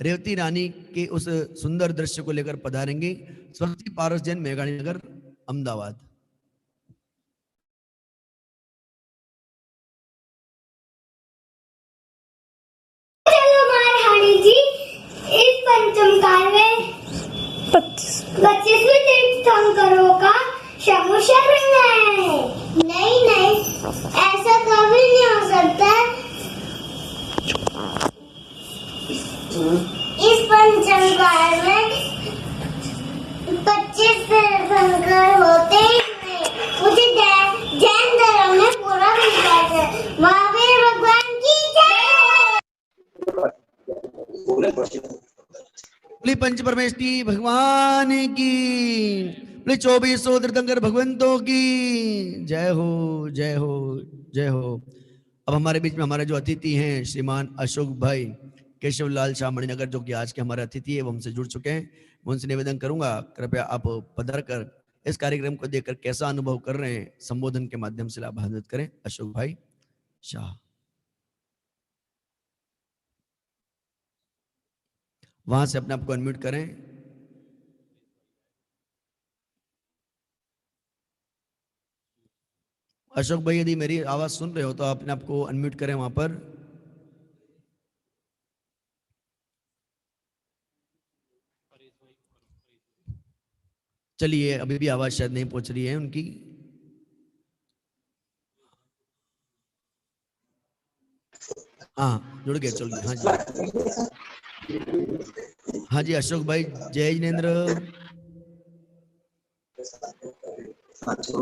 रेवती रानी के उस सुंदर दृश्य को लेकर पधारेंगे। स्वस्ति पारस जैन मेघाणी नगर, अहमदाबाद। चलो हमारे हरि जी इस पंचम काल में 25वीं तीर्थंकरों का समूचा बनाया है। नहीं नहीं, ऐसा कभी नहीं हो सकता। इस पंचमकाल में 25 तीर्थंकर होते ही नहीं। मुझे जैन धर्म में पूरा विश्वास है। महावीर भगवान की जय। बोले पंच परमेष्टि भगवान की, बोले 2400 तीर्थंकर भगवंतों की जय हो, जय हो, जय हो। अब हमारे बीच में हमारे जो अतिथि हैं श्रीमान अशोक भाई केशवलाल शाह मणिनगर, जो कि आज के हमारे अतिथि है, वो हमसे जुड़ चुके हैं। मैं उनसे निवेदन करूंगा कृपया आप पधार कर इस कार्यक्रम को देखकर कैसा अनुभव कर रहे हैं संबोधन के माध्यम से लाभान्वित करें। अशोक भाई शाह, वहां से अपने आप को अनम्यूट करें। अशोक भाई यदि मेरी आवाज सुन रहे हो तो अपने आप को अनम्यूट करें वहां पर। चलिए, अभी भी आवाज शायद नहीं पहुंच रही है उनकी। हाँ, जुड़ गए, चल गए। हाँ जी, हाँ जी अशोक भाई, जय जिनेन्द्र। हाँ जी,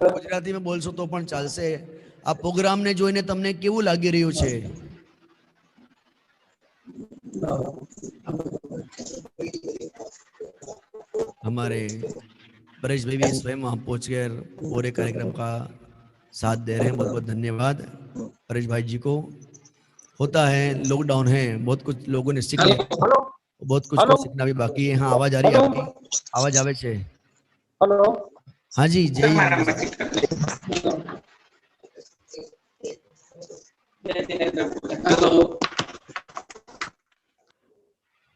ગુજરાતી में बोलશો तो પણ ચાલશે। આ પ્રોગ્રામ ને જોઈને તમને કેવું લાગી રહ્યું છે? हमारे परेश भाई भी स्वयं वहां पहुंचकर पूरे कार्यक्रम का साथ दे रहे हैं। बहुत बहुत धन्यवाद परेश भाई जी को। होता है, लॉकडाउन है, बहुत कुछ लोगों ने सीख लिया, बहुत कुछ को सीखना भी बाकी है। हाँ, आवाज आ रही है आपकी? आवाज आवे छे? हेलो, हाँ जी, जय हेलो,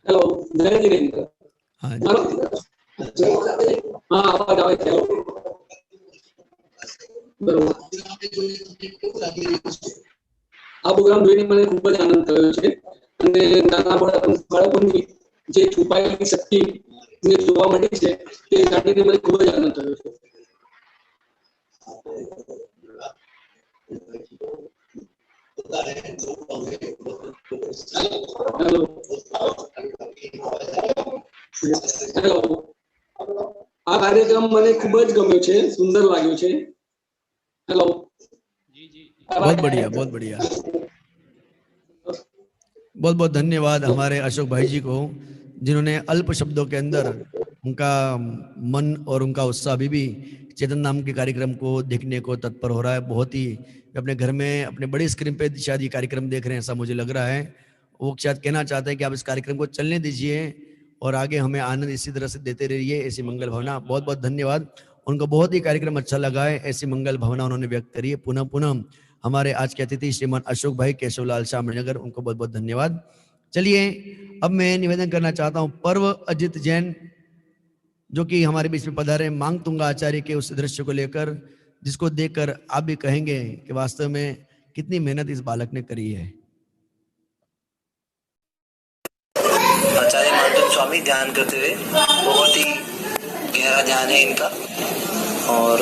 हेलो, जय जिनेन्द्र। हाँ जी, हाँ, आवाज આવે છે। બરોબર, આ પ્રોગ્રામ જોઈને મને ખૂબ જ આનંદ થયો છે અને નાના બાળકોની જે છુપાયેલી શક્તિ ને જોવા મળી છે તે જાણીને મને ખૂબ જ આનંદ થયો છે। हेलो, हेलो, આ કાર્યક્રમ મને ખૂબ જ ગમ્યો છે, સુંદર લાગ્યો છે। हेलो, बहुत बढ़िया, बहुत बढ़िया। बहुत बहुत धन्यवाद हमारे अशोक भाई जी को, जिन्होंने अल्प शब्दों के अंदर उनका मन और उनका उत्साह अभी भी चेतन नाम के कार्यक्रम को देखने को तत्पर हो रहा है। बहुत ही अपने घर में अपने बड़ी स्क्रीन पे शायद ये कार्यक्रम देख रहे हैं, ऐसा मुझे लग रहा है। वो शायद कहना चाहते हैं कि आप इस कार्यक्रम को चलने दीजिए और आगे हमें आनंद इसी तरह से देते रहिए। ऐसी मंगल भावना, बहुत बहुत धन्यवाद। उनको बहुत ही कार्यक्रम अच्छा लगा है, ऐसी मंगल भावना उन्होंने व्यक्त करी है। पुनः पुनः हमारे आज के अतिथि श्रीमान अशोक भाई केशवलाल शाह मणिनगर, उनको बहुत बहुत धन्यवाद। चलिए, अब मैं निवेदन करना चाहता हूँ पर्व अजित जैन, जो कि हमारे बीच में पधारे, मांग तुंगा आचार्य के उस दृश्य को लेकर, जिसको देखकर आप भी कहेंगे कि वास्तव में कितनी मेहनत इस बालक ने करी है। आचार्य माधव स्वामी ध्यान करते हुए, बहुत ही गहरा ध्यान है इनका, और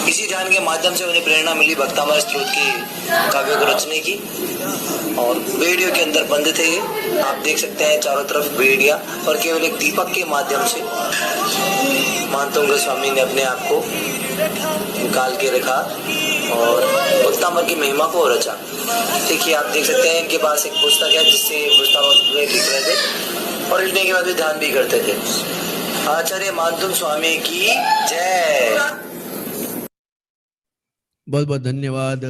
इसी ध्यान के माध्यम से उन्हें प्रेरणा मिली भक्तामृत स्तोत्र की काव्य को रचने की, और बेड़ियों के अंदर बंद थे। आप देख सकते हैं चारों तरफ बेड़िया, और केवल एक दीपक के माध्यम से मानतुंग स्वामी ने अपने आप को निकाल के रखा और भक्तामृत की महिमा को रचा। देखिए, आप देख सकते हैं इनके पास एक पुस्तक है जिससे भक्तामृत में लिख रहे थे, और लिखने के बाद भी ध्यान भी करते थे। आचार्य मानतुंग स्वामी की जय। बहुत बहुत धन्यवाद।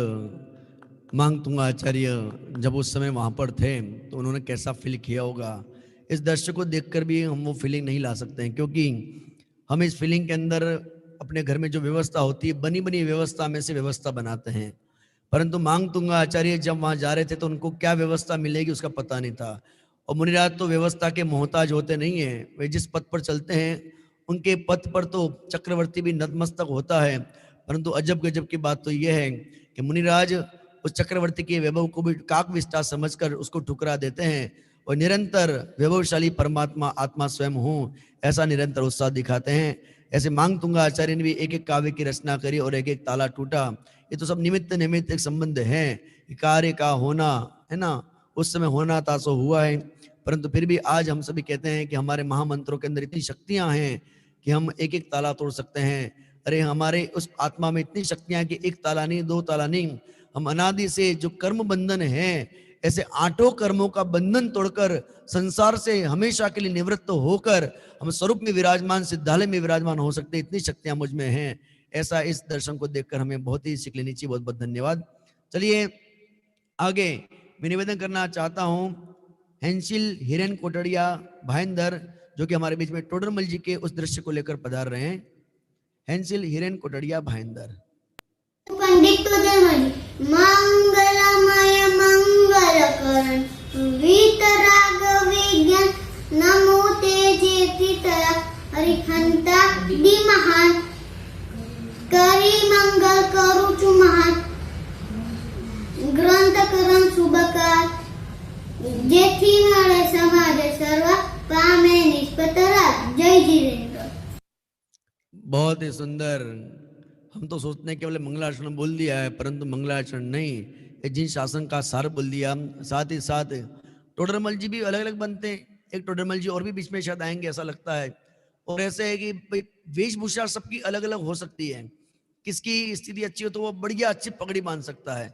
मांग तुंगा आचार्य जब उस समय वहां पर थे तो उन्होंने कैसा फील किया होगा, इस दृश्य को देखकर भी हम वो फीलिंग नहीं ला सकते हैं, क्योंकि हम इस फीलिंग के अंदर अपने घर में जो व्यवस्था होती है, बनी बनी व्यवस्था में से व्यवस्था बनाते हैं। परंतु मांग तुंगा आचार्य जब वहां जा रहे थे तो उनको क्या व्यवस्था मिलेगी उसका पता नहीं था। और मुनिराज तो व्यवस्था के मोहताज होते नहीं है, वे जिस पथ पर चलते हैं उनके पथ पर तो चक्रवर्ती भी नतमस्तक होता है। परंतु अजब गजब की बात तो यह है कि मुनिराज उस चक्रवर्ती के वैभव को भी काक विस्तार समझकर उसको ठुकरा देते हैं और निरंतर वैभवशाली परमात्मा आत्मा स्वयं हूँ ऐसा निरंतर उत्साह दिखाते हैं। ऐसे मांगतुंगा आचार्य ने भी एक एक काव्य की रचना करी और एक एक ताला टूटा। ये तो सब निमित्त निमित्त एक संबंध है, कार्य का होना है ना, उस समय होना था सो हुआ है। परंतु फिर भी आज हम सभी कहते हैं कि हमारे महामंत्रों के अंदर इतनी शक्तियां हैं कि हम एक एक ताला तोड़ सकते हैं। अरे हमारे उस आत्मा में इतनी शक्तियां कि एक ताला नहीं, दो ताला नहीं, हम अनादि से जो कर्म बंधन है ऐसे 8 कर्मों का बंधन तोड़कर संसार से हमेशा के लिए निवृत्त होकर हम स्वरूप में विराजमान, सिद्धालय में विराजमान हो सकते, इतनी शक्तियां मुझ में हैं। ऐसा इस दर्शन को देखकर हमें बहुत ही सीख लेनी चाहिए। बहुत बहुत धन्यवाद। चलिए आगे मैं निवेदन करना चाहता हूं हेंसिल हिरेन कोटड़िया भाईंदर जो कि हमारे बीच में टोडरमल जी के उस दृश्य को लेकर पधार रहे हैं। हेंसिल हिरेन कोटड़िया भाईंदर। पंडित टोडरमल मंगलमय मंगलकरण वीतराग विज्ञान नमो तेजेति तरा हरिहंता दी महान करी मंगल करू चु महान ग्रंथ करण शुभकार जेथी मळे समाज सर्व पामे निष्पतरा। जय जितेंद्र। बहुत ही सुंदर। हम तो सोचते हैं केवल मंगलाचरण बोल दिया है, परंतु मंगलाचरण नहीं, जिन शासन का सार बोल दिया। साथ ही साथ टोडरमल जी भी अलग अलग बनते हैं, एक टोडरमल जी और भी बीच में शायद आएंगे ऐसा लगता है। और ऐसे है कि वेशभूषा सबकी अलग अलग हो सकती है, किसकी स्थिति अच्छी हो तो वो बढ़िया अच्छी पगड़ी बांध सकता है,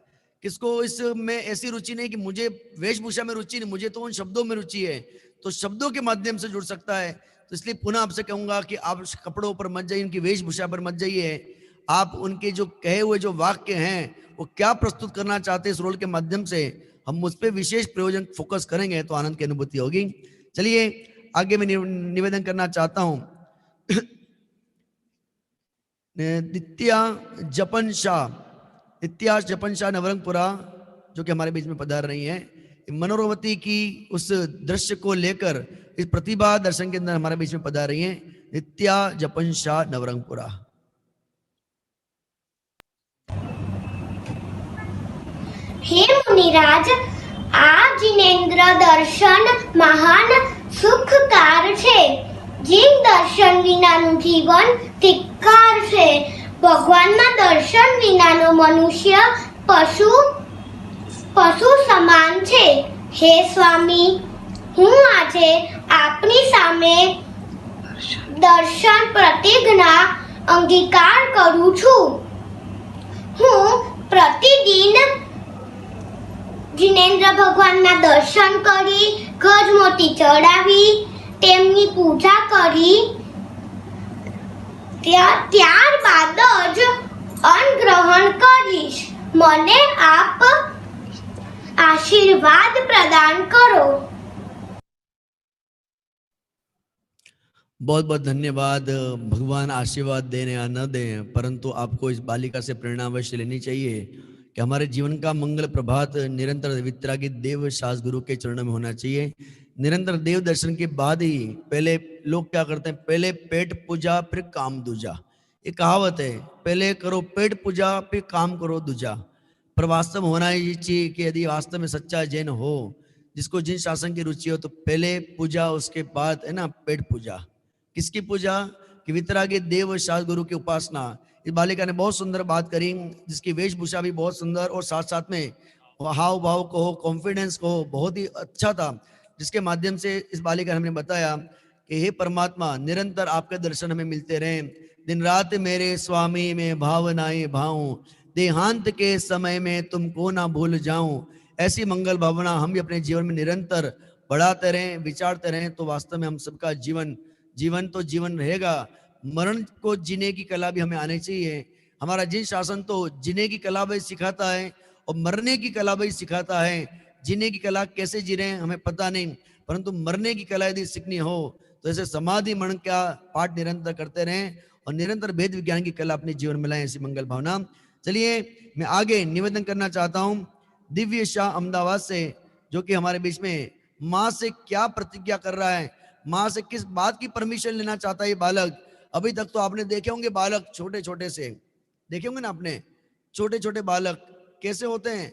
किसको इसमें ऐसी रुचि नहीं कि मुझे वेशभूषा में रुचि नहीं, मुझे तो उन शब्दों में रुचि है, तो शब्दों के माध्यम से जुड़ सकता है। तो इसलिए पुनः आपसे कहूंगा कि आप कपड़ों पर मत जाइए, उनकी वेशभूषा पर मत जाइए, आप उनके जो कहे हुए जो वाक्य हैं वो क्या प्रस्तुत करना चाहते हैं इस रोल के माध्यम से, हम उस पर विशेष प्रयोजन फोकस करेंगे तो आनंद की अनुभूति होगी। चलिए आगे मैं निवेदन करना चाहता हूं नित्या जपन शाह नवरंगपुरा जो कि हमारे बीच में पधार रही हैं। मनोरवती की उस दृश्य को लेकर इस प्रतिभा दर्शन के अंदर हमारे बीच में पधार रही हैं नित्या जपन शाह नवरंगपुरा। हे मुनिराज, આ જિનેન્દ્ર દર્શન મહાન સુખકાર છે, જીવ દર્શન વિનાનું જીવન ધિક્કાર છે। ભગવાનના દર્શન વિનાનો મનુષ્ય પશુ સમાન છે। હે સ્વામી, હું આજે આપની સામે દર્શન પ્રતિજ્ઞા અંગીકાર કરું છું। હું प्रतिदिन जिनेन्द्र भगवानना दर्शन करी, गजमोती चढ़ावी, तेमनी पूजा करी, ત્યારબાદ જ અન્ન ગ્રહણ કરીશ। મને આપ આશીર્વાદ પ્રદાન કરો। बहुत बहुत धन्यवाद। भगवान आशीर्वाद देने या न दें, परंतु आपको इस बालिका से प्रेरणा अवश्य लेनी चाहिए कि हमारे जीवन का मंगल प्रभात निरंतर वितरागी देव शास गुरु के चरणों में होना चाहिए। निरंतर देव दर्शन के बाद ही पहले लोग क्या करते हैं, पहले पेट पूजा फिर काम दूजा, ये कहावत है, पहले करो पेट पूजा फिर काम करो दूजा। पर वास्तव होना ये चाहिए कि यदि वास्तव में सच्चा जैन हो, जिसको जिन शासन की रुचि हो, तो पहले पूजा उसके बाद है ना पेट पूजा। किसकी पूजा? कि वितरागी देव शास गुरु की उपासना। इस बालिका ने बहुत सुंदर बात करी, जिसकी वेशभूषा भी बहुत सुंदर और साथ साथ में हाव भाव को कॉन्फिडेंस को बहुत ही अच्छा था, जिसके माध्यम से इस बालिका ने हमें बताया कि हे परमात्मा, निरंतर आपके दर्शन हमें मिलते रहें, दिन रात मेरे स्वामी में भावनाएं भाऊं, देहांत के समय में तुमको ना भूल जाऊं। ऐसी मंगल भावना हम भी अपने जीवन में निरंतर बढ़ाते रहें, विचारते रहें, तो वास्तव में हम सबका जीवन तो जीवन रहेगा। मरण को जीने की कला भी हमें आनी चाहिए। हमारा जिन शासन तो जीने की कला भी सिखाता है और मरने की कला भी सिखाता है। जीने की कला कैसे जी रहे हैं हमें पता नहीं, परंतु मरने की कला यदि सीखनी हो तो ऐसे समाधि मरण का पाठ निरंतर करते रहें और निरंतर भेद विज्ञान की कला अपने जीवन में लाएं, ऐसी मंगल भावना। चलिए मैं आगे निवेदन करना चाहता हूं दिव्य शाह अहमदाबाद से, जो कि हमारे बीच में माँ से क्या प्रतिज्ञा कर रहा है, माँ से किस बात की परमिशन लेना चाहता है ये बालक। अभी तक तो आपने देखे होंगे बालक छोटे छोटे से, देखे होंगे ना आपने, छोटे छोटे बालक कैसे होते हैं,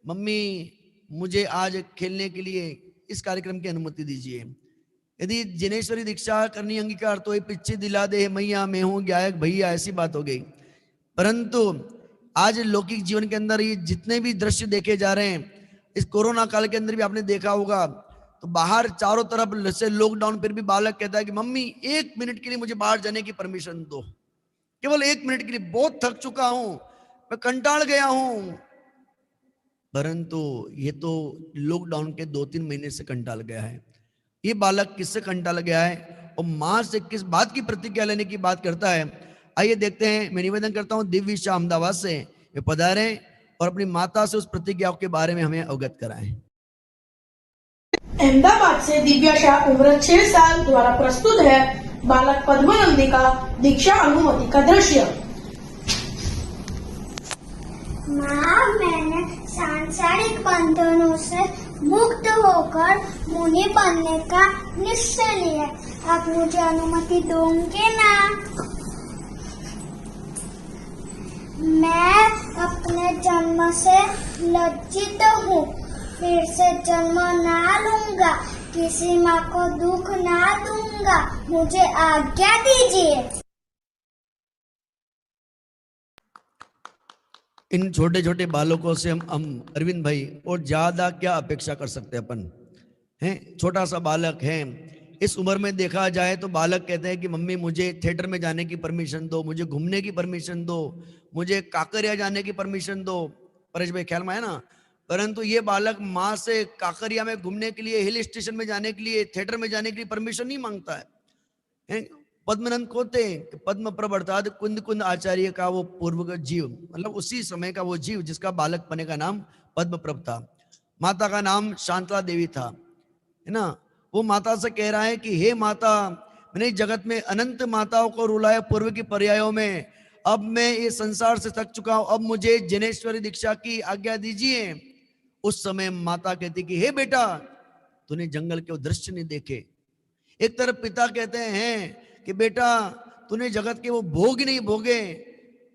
मम्मी मुझे आज खेलने के लिए इस कार्यक्रम की अनुमति दीजिए। यदि जिनेश्वरी दीक्षा करनी अंगीकार तो ये पीछे दिला दे मैया मैं हूं गायक भैया, ऐसी बात हो गई। परंतु आज लौकिक जीवन के अंदर ये जितने भी दृश्य देखे जा रहे हैं, इस कोरोना काल के अंदर भी आपने देखा होगा, तो बाहर चारों तरफ से लॉकडाउन, फिर भी बालक कहता है कि मम्मी 1 मिनट के लिए मुझे बाहर जाने की परमिशन दो, केवल 1 मिनट के लिए, बहुत थक चुका हूं, मैं कंटाल गया हूं। परंतु ये तो लॉकडाउन के 2-3 महीने से कंटाल गया है। ये बालक किससे कंटाल गया है और मां से किस बात की प्रतिज्ञा लेने की बात करता है, आइए देखते हैं। मैं निवेदन करता हूं दिव्य शाह अहमदाबाद से वे पधारें और अपनी माता से उस प्रतिज्ञा के बारे में हमें अवगत कराएं। अहमदाबाद से दिव्या शाह उम्र 6 साल द्वारा प्रस्तुत है बालक पद्मानंदी का दीक्षा अनुमति का दृश्य। माँ, मैंने सांसारिक बंधनों से मुक्त होकर मुनि बनने का निश्चय लिया, आप मुझे अनुमति दोगे ना? मैं अपने जन्म से लज्जित हूँ, फिर से जन्म ना लूंगा, किसी माँ को दुख ना दूंगा, मुझे आज्ञा दीजिए। इन छोटे छोटे बालकों से हम अरविंद भाई और ज्यादा क्या अपेक्षा कर सकते हैं अपन, हैं? छोटा सा बालक है, इस उम्र में देखा जाए तो बालक कहते हैं कि मम्मी मुझे थिएटर में जाने की परमिशन दो, मुझे घूमने की परमिशन दो, मुझे काकरिया जाने की परमिशन दो। परेश भाई ख्याल में है ना? परंतु ये बालक माँ से काकरिया में घूमने के लिए, हिल स्टेशन में जाने के लिए, थिएटर में जाने के लिए परमिशन नहीं मांगता है। पद्मनंद कोते पद्म प्रवर्ताद कुंद कुंद आचार्य का वो पूर्वगत जीव, मतलब उसी समय का वो जीव जिसका बालक पने का नाम पद्मप्रभ था। माता का नाम शांतला देवी था, है ना? वो माता से कह रहा है कि हे माता, मैंने जगत में अनंत माताओं को रुलाया पूर्व की पर्यायों में, अब मैं ये संसार से थक चुका हूं, अब मुझे जिनेश्वरी दीक्षा की आज्ञा दीजिए। उस समय माता कहती कि हे बेटा, तूने जंगल के दृश्य नहीं देखे। एक तरफ पिता कहते हैं कि बेटा तूने जगत के वो भोग नहीं भोगे,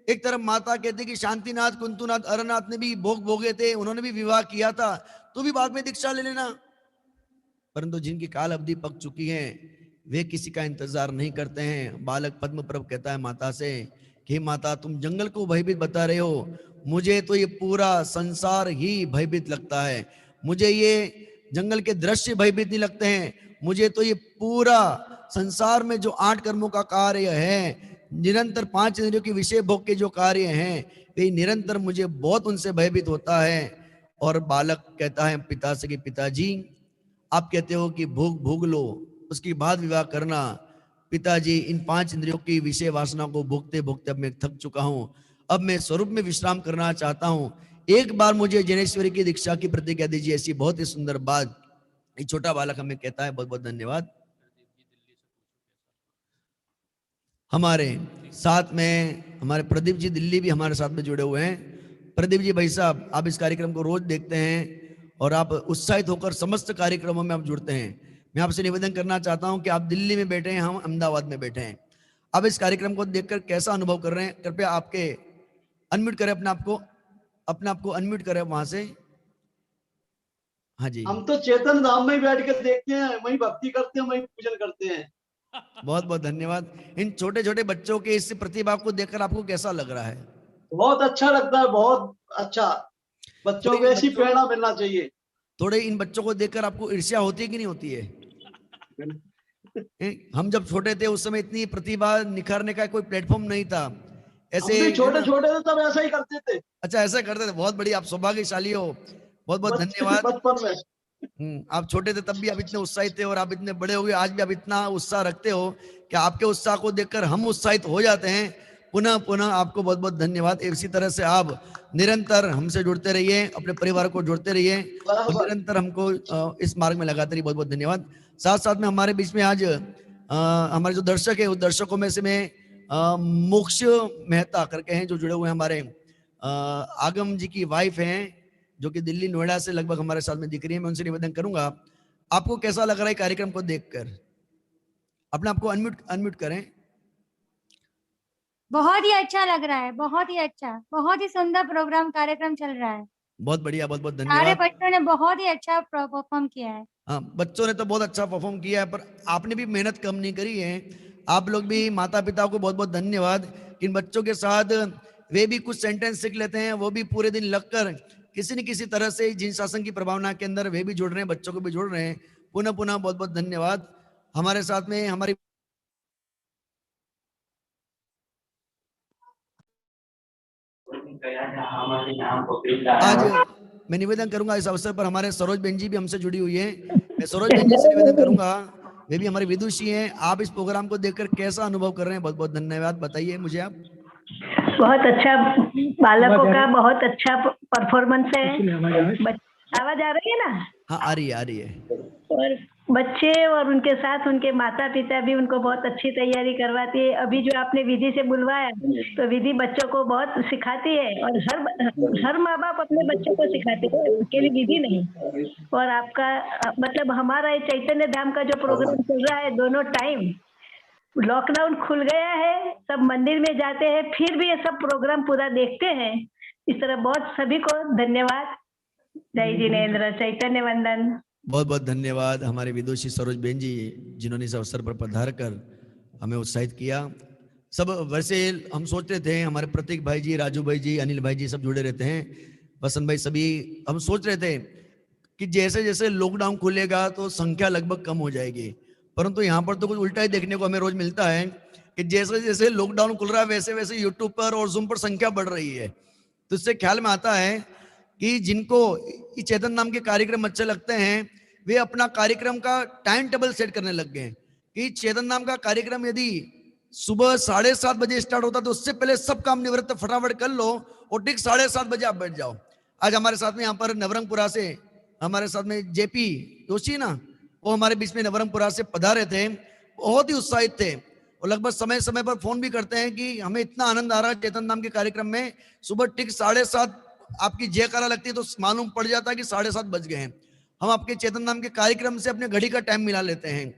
एक तरफ माता कहती कि शांतिनाथ, कुंतुनाथ, अरनाथ ने भी भोग भोगे थे, उन्होंने भी विवाह किया था, तू भी बाद में दीक्षा ले लेना। परंतु जिनकी काल अवधि पक चुकी है वे किसी का इंतजार नहीं करते हैं। बालक पद्मप्रभ कहता है माता से कि माता, तुम जंगल को भयभीत बता रहे हो, मुझे तो ये पूरा संसार ही भयभीत लगता है, मुझे ये जंगल के दृश्य भयभीत नहीं लगते हैं, मुझे तो ये पूरा संसार में जो 8 कर्मों का कार्य है, निरंतर 5 इंद्रियों के विषय भोग के जो कार्य हैं, वे निरंतर मुझे बहुत उनसे भयभीत होता है। और बालक कहता है पिता से कि पिताजी, आप कहते हो कि भोग भोग लो, उसके बाद विवाह करना। पिताजी, इन 5 इंद्रियों की विषय वासना को भोगते भोगते अब मैं थक चुका हूं, अब मैं स्वरूप में विश्राम करना चाहता हूं, एक बार मुझे जिनेश्वरी की दीक्षा की प्रतिज्ञा दीजिए। ऐसी बहुत ही सुंदर बात ये छोटा बालक हमें कहता है। बहुत बहुत धन्यवाद। हमारे साथ में हमारे प्रदीप जी दिल्ली भी हमारे साथ में जुड़े हुए हैं। प्रदीप जी भाई साहब, आप इस कार्यक्रम को रोज देखते हैं और आप उत्साहित होकर समस्त कार्यक्रमों में आप जुड़ते हैं। मैं आपसे निवेदन करना चाहता हूं कि आप दिल्ली में बैठे हैं, हम अहमदाबाद में बैठे हैं, आप इस कार्यक्रम को देखकर कैसा अनुभव कर रहे हैं? कृपया आपके अनम्यूट करें अपने आप को अनम्यूट करें वहां से। हाँ जी, हम तो चेतन धाम में बैठ कर देखते हैं, वही भक्ति करते हैं, वही पूजन करते हैं। बहुत बहुत धन्यवाद। इन छोटे छोटे बच्चों के इस प्रतिभा को देखकर आपको कैसा लग रहा है? बहुत अच्छा लगता है, बहुत अच्छा। बच्चों को ऐसी प्रेरणा मिलना चाहिए। थोड़े इन बच्चों को देखकर आपको ईर्ष्या होती है कि नहीं होती है? हम जब छोटे थे उस समय इतनी प्रतिभा निखारने का कोई प्लेटफॉर्म नहीं था। ऐसे छोटे छोटे थे तब ऐसा ही करते थे। अच्छा, ऐसा करते थे। बहुत बढ़िया, आप सौभाग्यशाली हो। बहुत बहुत धन्यवाद। बचपन में आप छोटे थे तब भी आप इतने उत्साहित थे और आप इतने बड़े हो गए, आज भी आप इतना उत्साह रखते हो कि आपके उत्साह को देखकर हम उत्साहित हो जाते हैं। पुनः पुनः आपको बहुत बहुत धन्यवाद। इसी तरह से आप निरंतर हमसे जुड़ते रहिए, अपने परिवार को जोड़ते रहिए और निरंतर हमको इस मार्ग में लगाते रहिए। बहुत बहुत धन्यवाद। साथ साथ में हमारे बीच में आज हमारे जो दर्शक है, उस दर्शकों में से मैं मोक्ष मेहता करके हैं जो जुड़े हुए हैं, हमारे आगम जी की वाइफ हैं जो कि दिल्ली नोएडा से लगभग हमारे साथ में दिख रही है। मैं उनसे निवेदन करूंगा, आपको कैसा लग रहा है कार्यक्रम को देखकर? अपने आपको अनम्यूट करें। बहुत ही अच्छा लग रहा है, बहुत ही अच्छा, बहुत ही सुंदर प्रोग्राम कार्यक्रम चल रहा है। बहुत बढ़िया, बहुत बहुत सारे धन्यवाद। बच्चों ने बहुत ही अच्छा परफॉर्म किया है। हाँ, बच्चों ने तो बहुत अच्छा परफॉर्म किया है, पर आपने भी मेहनत कम नहीं करी है। आप लोग भी, माता पिता को बहुत बहुत धन्यवाद। इन बच्चों के साथ वे भी कुछ सेंटेंस सीख लेते हैं, वो भी पूरे दिन लगकर किसी न किसी तरह से जिन शासन की प्रभावना के अंदर वे भी जुड़ रहे हैं, बच्चों को भी जुड़ रहे हैं। पुनः पुनः बहुत बहुत धन्यवाद। हमारे साथ में हमारी आज मैं निवेदन करूंगा इस अवसर पर, हमारे सरोज बेन जी भी हमसे जुड़ी हुई है। मैं सरोज बेन जी से निवेदन करूंगा, वे भी हमारे विदुषी हैं। आप इस प्रोग्राम को देखकर कैसा अनुभव कर रहे हैं? बहुत बहुत धन्यवाद, बताइए मुझे आप। बहुत अच्छा, बालकों का बहुत अच्छा परफॉर्मेंस है। आवाज आ रही है ना? हाँ, आ रही है, आ रही है। और बच्चे और उनके साथ उनके माता पिता भी उनको बहुत अच्छी तैयारी करवाती है। अभी जो आपने विधि से बुलवाया, तो विधि बच्चों को बहुत सिखाती है, और हर माँ बाप अपने बच्चों को सिखाते हैं, उसके लिए विधि नहीं। और आपका मतलब हमारा ये चैतन्य धाम का जो प्रोग्राम चल रहा है, दोनों टाइम लॉकडाउन खुल गया है, सब मंदिर में जाते हैं, फिर भी ये सब प्रोग्राम पूरा देखते हैं। इस तरह बहुत सभी को धन्यवाद। जय जिनेन्द्र, चैतन्य वंदन। बहुत बहुत धन्यवाद हमारे विदुषी सरोज बेन जी, जिन्होंने इस अवसर पर पधार कर हमें उत्साहित किया। सब वैसे हम सोचते थे, हमारे प्रतीक भाई जी, राजू भाई जी, अनिल भाई जी सब जुड़े रहते हैं, वसंत भाई, सभी हम सोच रहे थे कि जैसे जैसे लॉकडाउन खुलेगा तो संख्या लगभग कम हो जाएगी, परंतु यहाँ पर तो कुछ उल्टा ही देखने को हमें रोज मिलता है कि जैसे जैसे लॉकडाउन खुल रहा है वैसे वैसे यूट्यूब पर और जूम पर संख्या बढ़ रही है। तो इससे ख्याल में आता है कि जिनको ये चेतन नाम के कार्यक्रम अच्छे लगते हैं, वे अपना कार्यक्रम का टाइम टेबल सेट करने लग गए कि चेतन नाम का कार्यक्रम यदि सुबह 7:30 बजे स्टार्ट होता तो उससे पहले सब काम निवृत्त फटाफट कर लो और ठीक 7:30 बजे आप बैठ जाओ। आज हमारे साथ में यहाँ पर नवरंगपुरा से हमारे साथ में जेपी जोशी ना, वो हमारे बीच में नवरंगपुरा से पधारे थे, बहुत ही उत्साहित थे और लगभग समय समय पर फोन भी करते हैं कि हमें इतना आनंद आ रहा है चेतन नाम के कार्यक्रम में। सुबह ठीक 7:30 आपकी जयकारा लगती है तो मालूम पड़ जाता है कि 7:30 बज गए हैं। हम आपके चेतन नाम के कार्यक्रम से अपने घड़ी का टाइम मिला लेते हैं।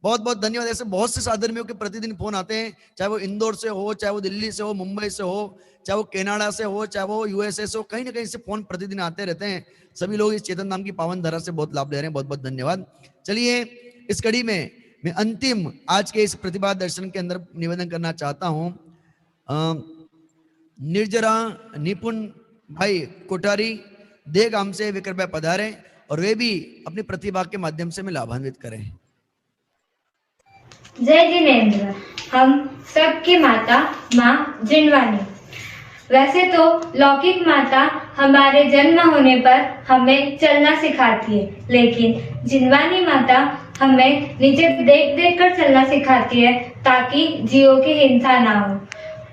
बहुत बहुत धन्यवाद। ऐसे बहुत से साधर्मियों के प्रतिदिन फोन आते हैं, चाहे वो इंदौर से हो, चाहे वो दिल्ली से हो, मुंबई से हो, चाहे वो कनाडा से हो, चाहे वो यूएसए से हो, कहीं ना कहीं से फोन प्रतिदिन आते रहते हैं। सभी लोग इस चेतन नाम की पावन धारा से बहुत लाभ ले रहे हैं। बहुत बहुत धन्यवाद। चलिए इस कड़ी में मैं अंतिम आज के इस प्रतिभा दर्शन के अंदर निवेदन करना चाहता हूँ। निर्जरा निपुण भाई कोठारी देगाम से वे कृपया पधारें और वे भी अपनी प्रतिभा के माध्यम से हमें लाभान्वित करें। जय जिनेन्द्र। हम सबकी माता माँ जिनवानी। वैसे तो लौकिक माता हमारे जन्म होने पर हमें चलना सिखाती है, लेकिन जिनवानी माता हमें नीचे देख देख कर चलना सिखाती है ताकि जीवों की हिंसा ना हो।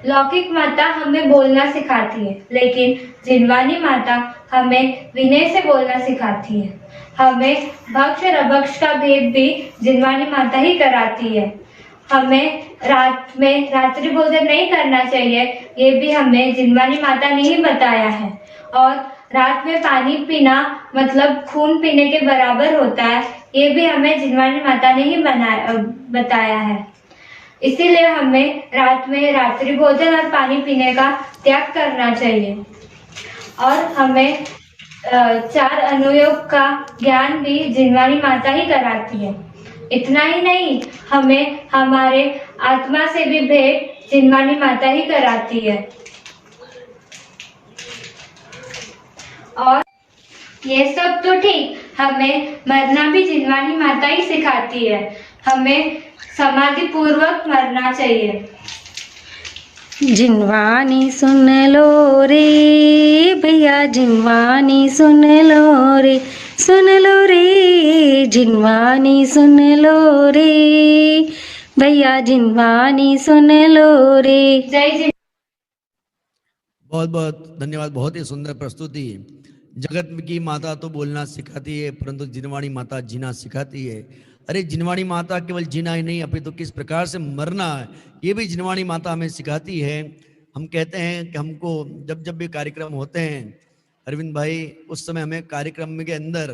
लौकिक माता हमें बोलना सिखाती है, लेकिन जिनवानी माता हमें विनय से बोलना सिखाती है। हमें भक्ष और अभक्ष का भेद भी जिनवानी माता ही कराती है। हमें रात में रात्रि भोजन नहीं करना चाहिए, ये भी हमें जिनवानी माता ने ही बताया है। और रात में पानी पीना मतलब खून पीने के बराबर होता है, ये भी हमें जिनवानी माता ने ही बताया है। इसीलिए हमें रात में रात्रि भोजन और पानी पीने का त्याग करना चाहिए। और हमें 4 अनुयोग का ज्ञान भी जिनवानी माता ही कराती है। इतना ही नहीं, हमें हमारे आत्मा से भी भेद जिनवानी माता ही कराती है। और ये सब तो ठीक, हमें मरना भी जिनवानी माता ही सिखाती है। हमें समाधि पूर्वक मरना चाहिए। जिनवानी सुन लो रे भैया, जिनवानी सुन लो रे, सुन लो रे, जिनवानी सुन लो रे भैया, जिनवानी सुन लो रे। जय जिन। बहुत बहुत धन्यवाद। बहुत ही सुंदर प्रस्तुति। जगत की माता तो बोलना सिखाती है, परंतु जिनवानी माता जीना सिखाती है। अरे जिनवानी माता केवल जीना ही नहीं, अभी तो किस प्रकार से मरना है ये भी जिनवानी माता हमें सिखाती है। हम कहते हैं कि हमको जब जब भी कार्यक्रम होते हैं अरविंद भाई, उस समय हमें कार्यक्रम के अंदर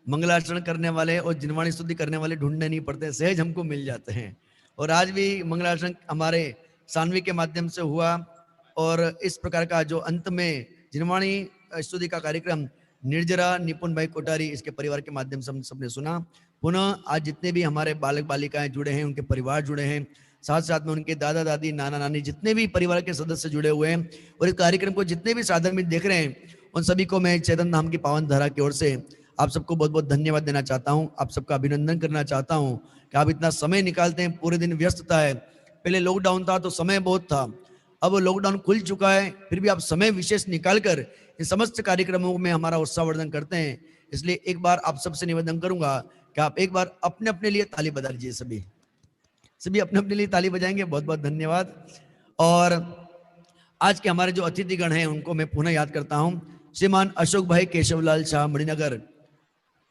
मंगलाचरण करने वाले और जिनवानी स्तुति करने वाले ढूंढने नहीं पड़ते, सहज हमको मिल जाते हैं। और आज भी मंगलाचरण हमारे सानवी के माध्यम से हुआ और इस प्रकार का जो अंत में जिनवानी स्तुति का कार्यक्रम निर्जरा निपुण भाई कोठारी इसके परिवार के माध्यम से हम सबने सुना। पुनः आज जितने भी हमारे बालक बालिकाएं जुड़े हैं, उनके परिवार जुड़े हैं, साथ साथ में उनके दादा दादी नाना नानी जितने भी परिवार के सदस्य जुड़े हुए हैं और इस कार्यक्रम को जितने भी साधन में देख रहे हैं, उन सभी को मैं चेतन धाम की पावन धारा की ओर से आप सबको बहुत बहुत धन्यवाद देना चाहता हूं। आप सबका अभिनंदन करना चाहता हूं कि आप इतना समय निकालते हैं, पूरे दिन व्यस्तता है। पहले लॉकडाउन था तो समय बहुत था, अब लॉकडाउन खुल चुका है, फिर भी आप समय विशेष निकालकर इन समस्त कार्यक्रमों में हमारा उत्साहवर्धन करते हैं। इसलिए एक बार आप सबसे निवेदन करूंगा कि आप एक बार अपने अपने लिए ताली बजा लीजिए। सभी अपने अपने लिए ताली बजाएंगे। बहुत बहुत धन्यवाद। और आज के हमारे जो अतिथिगण हैं उनको मैं पुनः याद करता हूं। श्रीमान अशोक भाई केशवलाल शाह मणिनगर,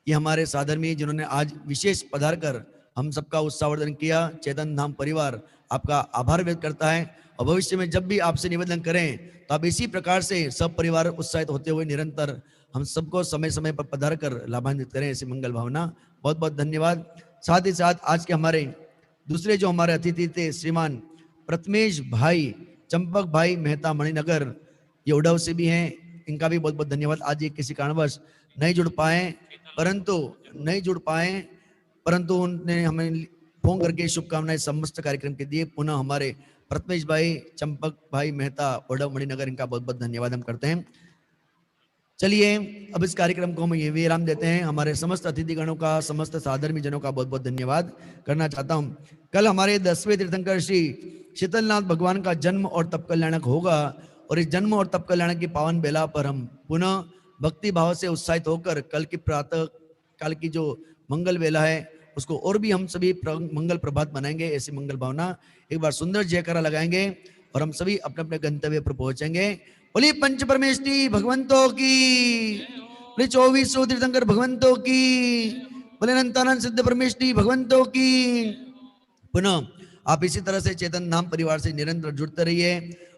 ये हमारे साधर्मी जिन्होंने आज विशेष पधार कर हम सबका उत्साहवर्धन किया। चेतन धाम परिवार आपका आभार व्यक्त करता है और भविष्य में जब भी आपसे निवेदन करें तो आप इसी प्रकार से सब परिवार उत्साहित होते हुए निरंतर हम सबको समय समय पर पधार कर लाभान्वित करें, ऐसी मंगल भावना। बहुत बहुत धन्यवाद। साथ ही साथ आज के हमारे दूसरे जो हमारे अतिथि थे श्रीमान प्रथमेश भाई चंपक भाई मेहता मणिनगर, ये उड़ाव से भी हैं, इनका भी बहुत बहुत धन्यवाद। आज ये किसी कारणवश नहीं जुड़ पाए परंतु उन्होंने हमें फोन करके शुभकामनाएं समस्त कार्यक्रम के दिए। पुनः हमारे प्रथमेश भाई चंपक भाई मेहता उड़ाव मणिनगर, इनका बहुत बहुत धन्यवाद हम करते हैं। चलिए अब इस कार्यक्रम को हम ये विराम देते हैं। हमारे समस्त अतिथिगणों का, समस्त साधर्मी जनों का बहुत बहुत धन्यवाद करना चाहता हूं। कल हमारे 10वें तीर्थंकर श्री शीतलनाथ भगवान का जन्म और तप कल्याणक होगा और इस जन्म और तप कल्याणक की पावन बेला पर हम पुनः भक्ति भाव से उत्साहित होकर कल की प्रातः काल की जो मंगल बेला है उसको और भी हम सभी मंगल प्रभात बनाएंगे। ऐसी मंगल भावना एक बार सुंदर जयकारा लगाएंगे और हम सभी अपने अपने गंतव्य पर पहुंचेंगे। बोली पंच परमेष्टि भगवंतों की, बोले 24 तीर्थंकर भगवंतों की, बोले अनंतानंद सिद्ध परमेष्टि भगवंतों की। पुनः आप इसी तरह से चेतन धाम परिवार से निरंतर जुड़ते रहिए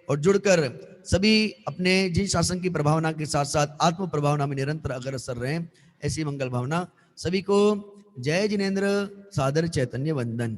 और जुड़कर सभी अपने जी शासन की प्रभावना के साथ साथ आत्म प्रभावना में निरंतर अग्रसर रहें, ऐसी मंगल भावना। सभी को जय जिनेन्द्र, सादर चैतन्य वंदन।